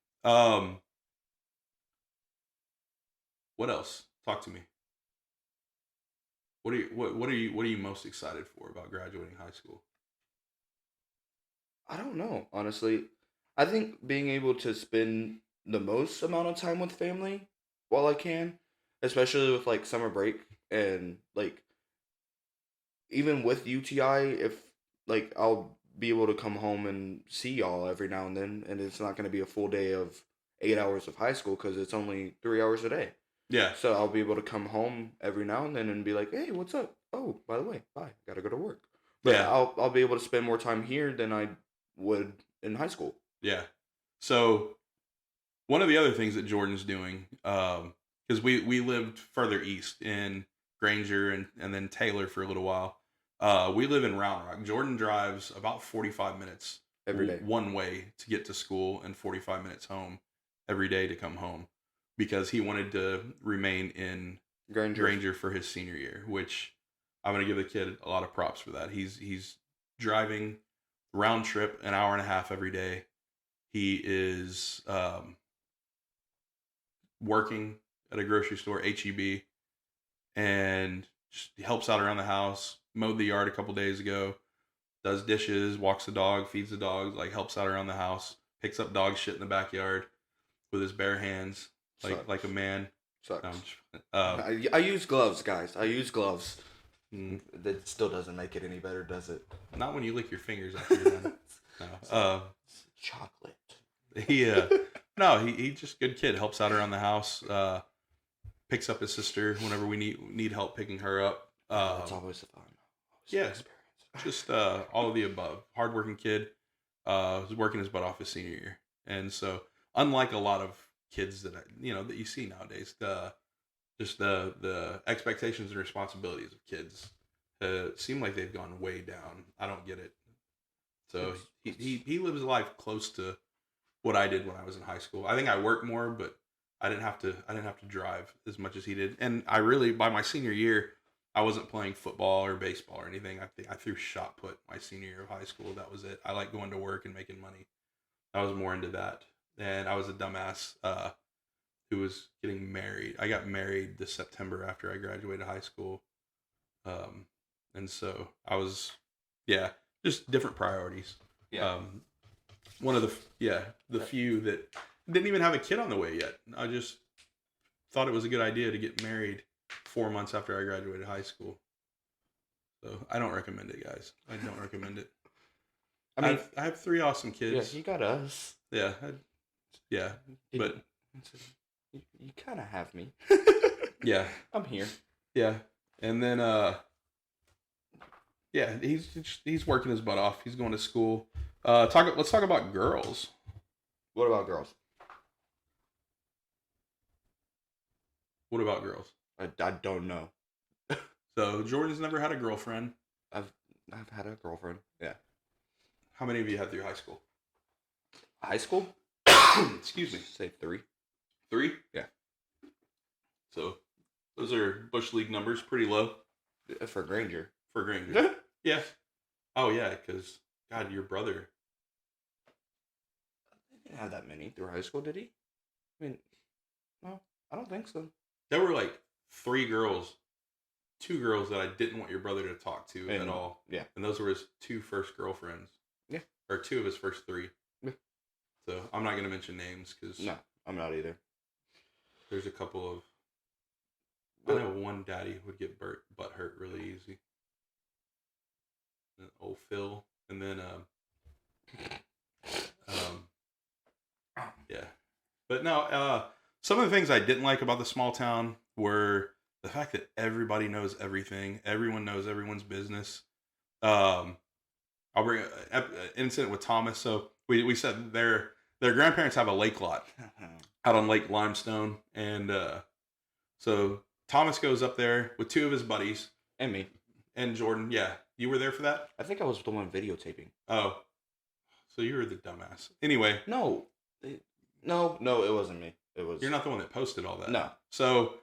What else? Talk to me. What are you most excited for about graduating high school? I don't know, honestly. I think being able to spend the most amount of time with family while I can, especially with like summer break and like even with UTI, if like I'll be able to come home and see y'all every now and then, and it's not going to be a full day of 8 hours of high school because it's only 3 hours a day. Yeah. So I'll be able to come home every now and then and be like, hey, what's up? Oh, by the way, bye. Gotta go to work. But Yeah. I'll be able to spend more time here than I would in high school. Yeah. So one of the other things that Jordan's doing, because we lived further east in Granger and then Taylor for a little while. We live in Round Rock. Jordan drives about 45 minutes Every day. one way to get to school and 45 minutes home every day to come home because he wanted to remain in Granger for his senior year, which I'm going to give the kid a lot of props for that. He's driving round trip an hour and a half every day. He is working at a grocery store, HEB, and just helps out around the house. Mowed the yard a couple days ago. Does dishes, walks the dog, feeds the dogs, like helps out around the house. Picks up dog shit in the backyard with his bare hands, like a man. Sucks. No, I use gloves, guys. I use gloves. That still doesn't make it any better, does it? Not when you lick your fingers after you're done. No. Chocolate. No, he just good kid. Helps out around the house. Picks up his sister whenever we need help picking her up. It's always fun. Yeah, just all of the above. Hardworking kid. Was working his butt off his senior year, and so unlike a lot of kids that that you see nowadays, the expectations and responsibilities of kids seem like they've gone way down. I don't get it. So he lives a life close to what I did when I was in high school. I think I worked more, but I didn't have to drive as much as he did. And I really, by my senior year, I wasn't playing football or baseball or anything. I threw shot put my senior year of high school. That was it. I like going to work and making money. I was more into that. And I was a dumbass who was getting married. I got married this September after I graduated high school. And so I was, just different priorities. Yeah. One of the few that didn't even have a kid on the way yet. I just thought it was a good idea to get married 4 months after I graduated high school. So I don't recommend it, guys. I don't recommend it. I mean, I have 3 awesome kids. Yeah, you got us. Yeah. But you kind of have me. yeah. I'm here. Yeah. And then he's working his butt off. He's going to school. Let's talk about girls. What about girls? What about girls? I don't know. So Jordan's never had a girlfriend. I've had a girlfriend. Yeah. How many of you had through high school? High school? Excuse me. Say 3. 3? Yeah. So those are Bush League numbers, pretty low. For Granger. For Granger. Yeah. Oh yeah, because God, your brother. He didn't have that many through high school, did he? I mean, no, I don't think so. There were like 3 girls, 2 girls that I didn't want your brother to talk to at all. Yeah. And those were his 2 first girlfriends. Yeah. Or 2 of his first 3. Yeah. So I'm not going to mention names because. No, I'm not either. There's a couple of. I know one daddy would get butt hurt really easy. Old Phil. And then. Yeah. But no, some of the things I didn't like about the small town were the fact that everybody knows everything. Everyone knows everyone's business. I'll bring an incident with Thomas. So we said their grandparents have a lake lot out on Lake Limestone, and so Thomas goes up there with two of his buddies And me. and Jordan. Yeah, you were there for that. I think I was the one videotaping. Oh, so you were the dumbass. Anyway, No. No, it wasn't me. It was. you're not the one that posted all that. No. So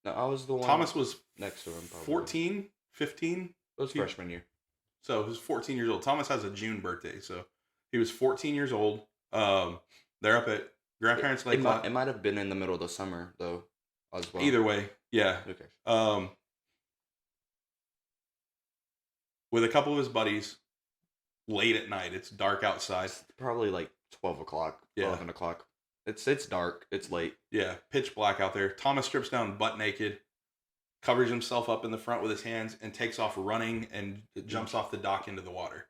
No, I was the one. Thomas was next to him, probably. 14, 15. It was freshman year. So he was 14 years old. Thomas has a June birthday, so he was 14 years old. They're up at grandparents' lake lot. It might have been in the middle of the summer, though, as well. Either way, yeah. Okay. With a couple of his buddies, late at night. It's dark outside. It's probably like 12 o'clock, Yeah. 11 o'clock. It's dark. It's late. Yeah, pitch black out there. Thomas strips down butt naked, covers himself up in the front with his hands, and takes off running and jumps off the dock into the water.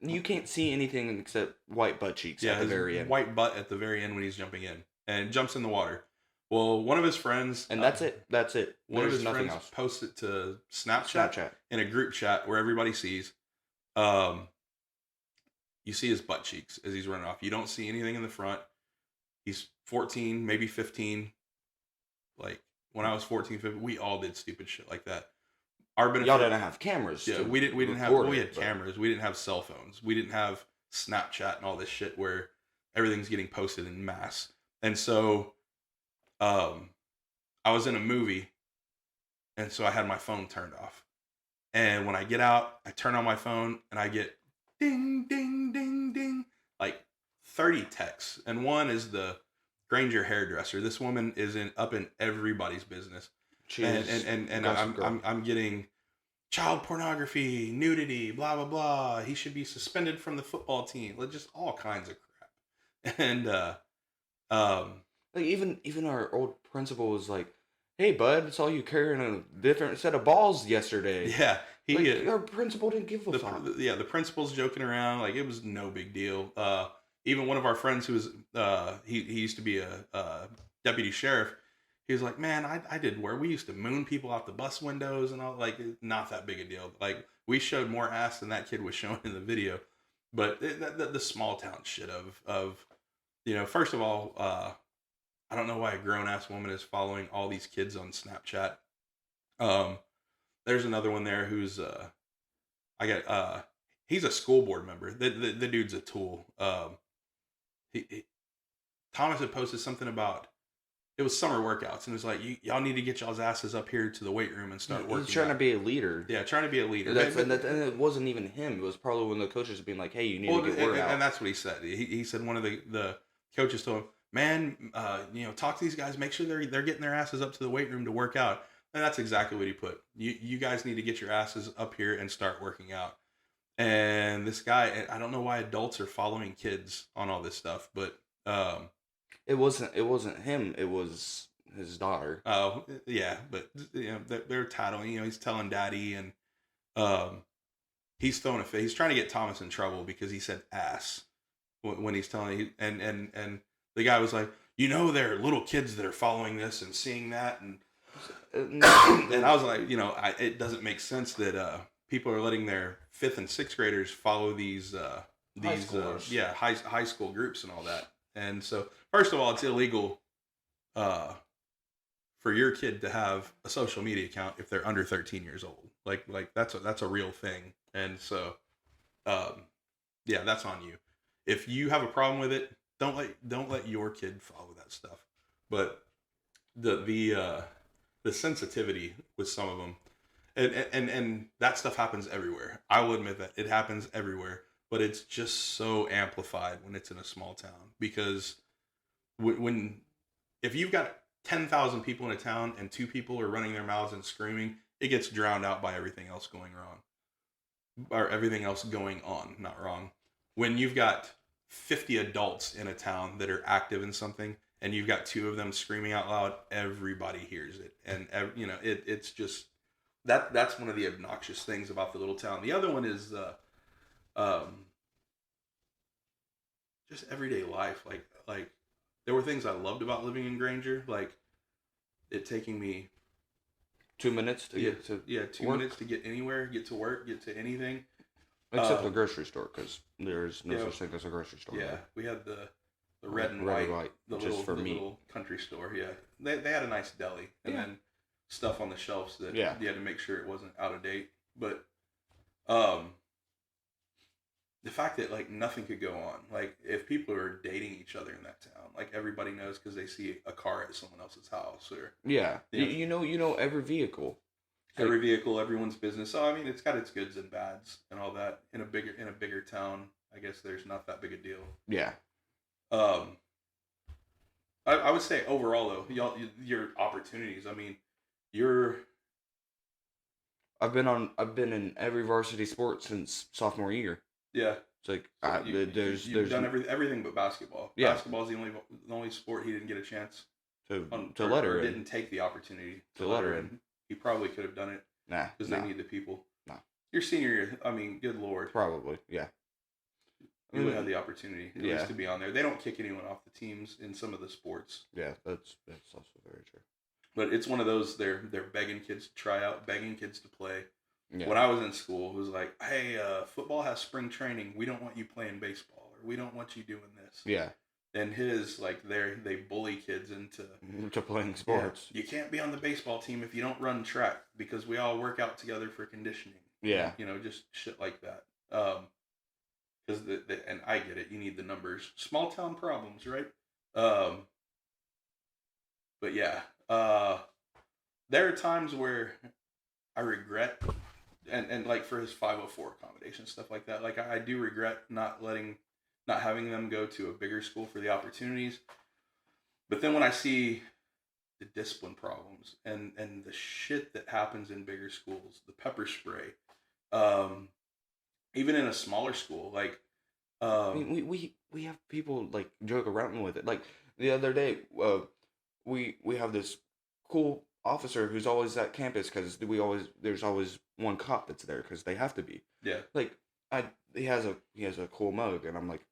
You can't see anything except white butt cheeks Yeah, at the his very end. white butt at the very end when he's jumping in, and jumps in the water. Well, one of his friends, And that's it. That's it. One of There's his nothing friends else. posts it to Snapchat, Snapchat. in a group chat where everybody sees. You see his butt cheeks as he's running off. You don't see anything in the front. He's 14, maybe 15. Like when I was 14, 15, we all did stupid shit like that. Our benefit, Y'all didn't have cameras. yeah, to we didn't have. record We it, had but- cameras. We didn't have cell phones. We didn't have Snapchat and all this shit where everything's getting posted in mass. And so, I was in a movie, and so I had my phone turned off. And when I get out, I turn on my phone, and I get ding, ding, ding, ding, like 30 texts. And one is the Granger hairdresser. This woman is up in everybody's business. She And is I'm, Gossip Girl. I'm getting child pornography, nudity, blah blah blah. He should be suspended from the football team. Like just all kinds of crap. And Like even our old principal was like, "Hey, bud, I saw you carrying a different set of balls yesterday." yeah, he Our principal didn't give a fuck. the principal's joking around like it was no big deal. Even one of our friends who was he used to be a deputy sheriff. He was like, man, I did where we used to moon people out the bus windows and all, like, not that big a deal. Like, we showed more ass than that kid was showing in the video. But the small town shit of, first of all, I don't know why a grown ass woman is following all these kids on Snapchat. There's another one there who's, he's a school board member. The dude's a tool. Thomas had posted something about, it was summer workouts, and it was like, y'all need to get y'all's asses up here to the weight room and start working. He's trying out. to be a leader. Yeah, trying to be a leader. And it wasn't even him. It was probably one of the coaches being like, "Hey, you need to get work out." And that's what he said. He said one of the coaches told him, "Man, talk to these guys. Make sure they're getting their asses up to the weight room to work out." And that's exactly what he put. You guys need to get your asses up here and start working out. And this guy, I don't know why adults are following kids on all this stuff, but It wasn't him. It was his daughter. oh yeah, but they're tattling. He's telling daddy, and he's throwing a fit. He's trying to get Thomas in trouble because he said ass when he's telling. And the guy was like, there are little kids that are following this and seeing that, and and I was like, it doesn't make sense that people are letting their 5th and 6th graders follow these schoolers. high school groups and all that. And so, first of all, it's illegal for your kid to have a social media account if they're under 13 years old. Like that's a real thing. And so, that's on you. If you have a problem with it, don't let your kid follow that stuff. But the sensitivity with some of them, and that stuff happens everywhere. I will admit that it happens everywhere. But it's just so amplified when it's in a small town, because if you've got 10,000 people in a town and 2 people are running their mouths and screaming, it gets drowned out by everything else going wrong, or everything else going on, not wrong. When you've got 50 adults in a town that are active in something, and you've got 2 of them screaming out loud, everybody hears it, and it's just that's one of the obnoxious things about the little town. The other one is just everyday life. Like there were things I loved about living in Granger, like it taking me 2 minutes to get to 2 work. minutes to get anywhere, get to work, get to anything. Except the grocery store, because there's no Yeah. such thing as a grocery store. Yeah, we had the red and Red white, and white, the just little for the meat. little country store. Yeah, they had a nice deli, and Yeah. then stuff on the shelves that Yeah. you had to make sure it wasn't out of date. But um, the fact that like nothing could go on, like if people are dating each other in that town, like everybody knows because they see a car at someone else's house or Yeah. Yeah. You know every vehicle. every vehicle, everyone's business. So I mean, it's got its goods and bads and all that. In a bigger town, I guess there's not that big a deal. Yeah. I would say overall though, your opportunities. I mean, you're I've been in every varsity sport since sophomore year. yeah. It's like So there's you've done everything but basketball. Yeah. Basketball's the only sport he didn't get a chance to or let her in. didn't take the opportunity To let her in. He probably could have done it Nah. because Nah. they need the people. No. Your senior year, I mean, good lord, Probably. Yeah. you would have the opportunity at Yeah. least to be on there. They don't kick anyone off the teams in some of the sports, Yeah. That's also very true. but it's one of those they're begging kids to try out, begging kids to play. Yeah. When I was in school, it was like, hey, football has spring training. We don't want you playing baseball, or we don't want you doing this. Yeah. And his, like, they bully kids into To playing sports. You can't be on the baseball team if you don't run track because we all work out together for conditioning. Yeah. You know, just shit like that. Because and I get it. You need the numbers. Small town problems, right? But yeah, there are times where I regret, and like for his 504 accommodation stuff like that. Like I do regret not having them go to a bigger school for the opportunities. But then when I see the discipline problems and the shit that happens in bigger schools, the pepper spray, even in a smaller school, like I mean, we have people like joke around with it. Like the other day, we have this cool officer who's always at campus because there's always one cop that's there because they have to be. yeah, Like he has a cool mug and I'm like,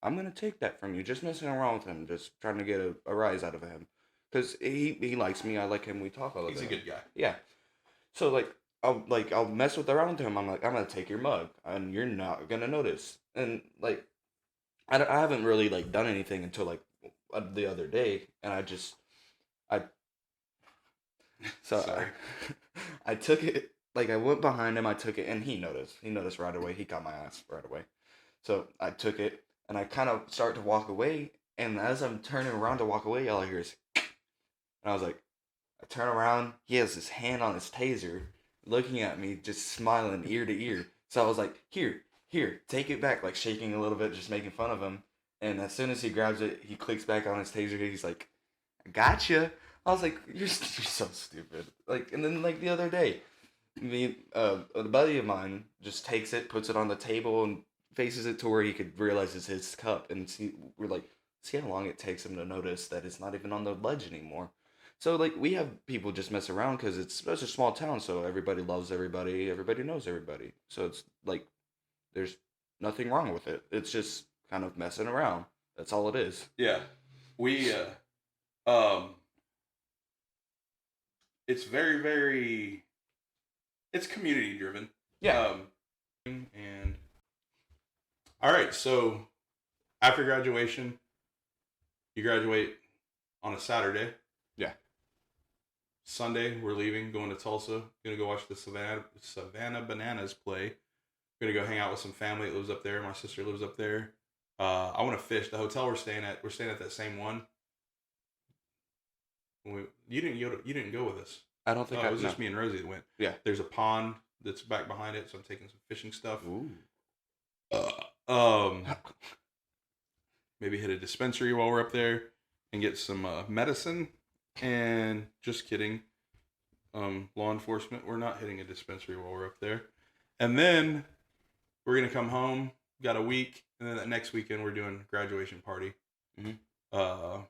I'm gonna take that from you. Just messing around with him, just trying to get a rise out of him because he likes me. I like him. We talk all the he's a time. good guy. Yeah. So I'll mess with around him. I'm like, I'm gonna take your mug and you're not gonna notice. And like I haven't really like done anything until like the other day, and I Sorry. I took it. Like I went behind him, I took it, and he noticed. He noticed right away. He got my ass right away. So I took it, and I kind of start to walk away. And as I'm turning around to walk away, all I hear is, and I was like, I turn around. He has his hand on his taser, looking at me, just smiling ear to ear. So I was like, here, take it back, like shaking a little bit, just making fun of him. And as soon as he grabs it, he clicks back on his taser. He's like, I gotcha. I was like, you're so stupid. Like, and then like the other day, a buddy of mine just takes it, puts it on the table, and faces it to where he could realize it's his cup. And we're like, see how long it takes him to notice that it's not even on the ledge anymore. So like we have people just mess around because it's such a small town, so everybody loves everybody, everybody knows everybody. So it's like there's nothing wrong with it. It's just kind of messing around. That's all it is. Yeah, we it's very very it's community driven. And all right, so after graduation, you graduate on a Saturday. Yeah. Sunday, we're leaving, going to Tulsa. Gonna go watch the Savannah Bananas play. Gonna go hang out with some family that lives up there. My sister lives up there. I want to fish. The hotel we're staying at that same one. You didn't go with us. I don't think It was just me and Rosie that went. Yeah. There's a pond that's back behind it, so I'm taking some fishing stuff. Ooh. Maybe hit a dispensary while we're up there and get some medicine. And just kidding. Law enforcement, we're not hitting a dispensary while we're up there. And then we're gonna come home. Got a week, and then that next weekend we're doing graduation party. Mm-hmm.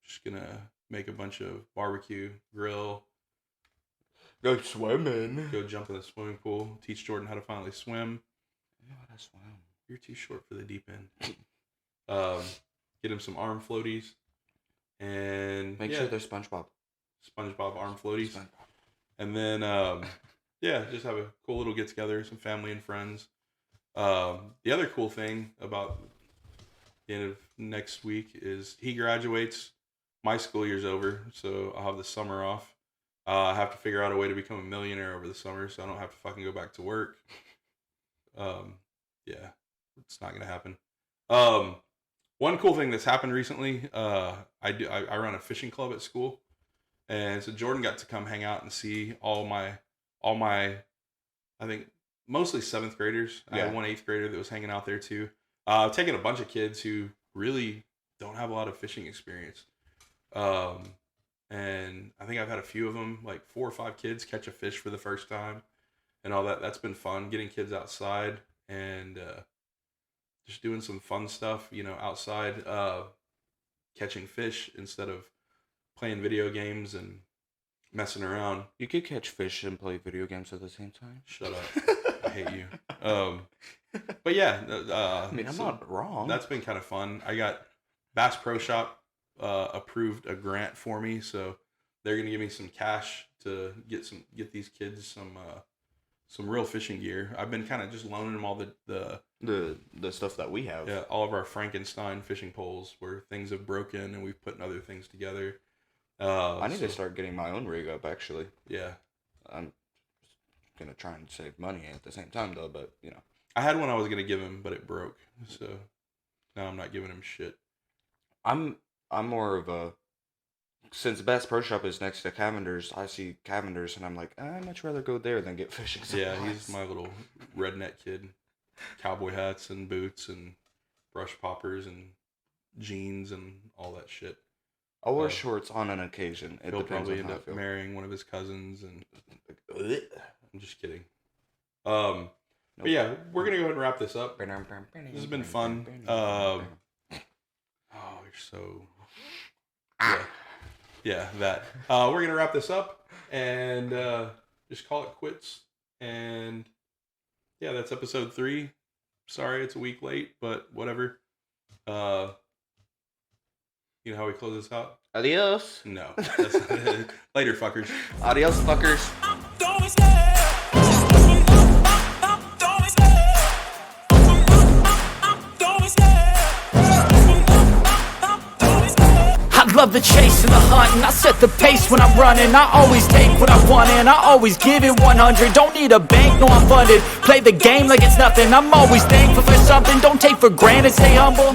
Just gonna make a bunch of barbecue, grill, Go swimming. go jump in the swimming pool, teach Jordan how to finally swim. I know how to swim. You're too short for the deep end. Get him some arm floaties, and Make sure they're SpongeBob. SpongeBob arm floaties, SpongeBob. and then just have a cool little get together, some family and friends. The other cool thing about the end of next week is he graduates. My school year's over, so I'll have the summer off. I have to figure out a way to become a millionaire over the summer, so I don't have to fucking go back to work. Yeah, it's not gonna happen. One cool thing that's happened recently, I run a fishing club at school, and so Jordan got to come hang out and see all my, I think mostly 7th graders. I had one 8th grader that was hanging out there too. I've taken a bunch of kids who really don't have a lot of fishing experience. And I think I've had a few of them, like 4 or 5 kids catch a fish for the first time and all that. That's been fun, getting kids outside and just doing some fun stuff, you know, outside, catching fish instead of playing video games and messing around. You could catch fish and play video games at the same time. Shut up. I hate you. But yeah, I mean, I'm not wrong. That's been kind of fun. I got Bass Pro Shop approved a grant for me, so they're gonna give me some cash to get these kids some real fishing gear. I've been kind of just loaning them all the stuff that we have. Yeah, all of our Frankenstein fishing poles where things have broken and we've put other things together. I need to start getting my own rig up, actually. Yeah. I'm gonna try and save money at the same time, though. But you know, I had one I was gonna give him, but it broke, so now I'm not giving him shit. I'm more of a, since Bass Pro Shop is next to Cavender's, I see Cavender's and I'm like, I'd much rather go there than get fishing supplies. Yeah, he's my little redneck kid. Cowboy hats and boots and brush poppers and jeans and all that shit. I wear shorts on an occasion. It He'll depends probably on end how I up feel. marrying one of his cousins, and I'm just kidding. But yeah, we're gonna go ahead and wrap this up. This has been fun. Oh, you're so yeah, that. We're gonna wrap this up and just call it quits. And yeah, that's episode 3. Sorry, it's a week late, but whatever. You know how we close this out? Adios. No. That's not it. Later, fuckers. Adios, fuckers. I love the chase and the hunt, and I set the pace when I'm running. I always take what I want and I always give it 100. Don't need a bank, no I'm funded. Play the game like it's nothing. I'm always thankful for something. Don't take for granted, stay humble.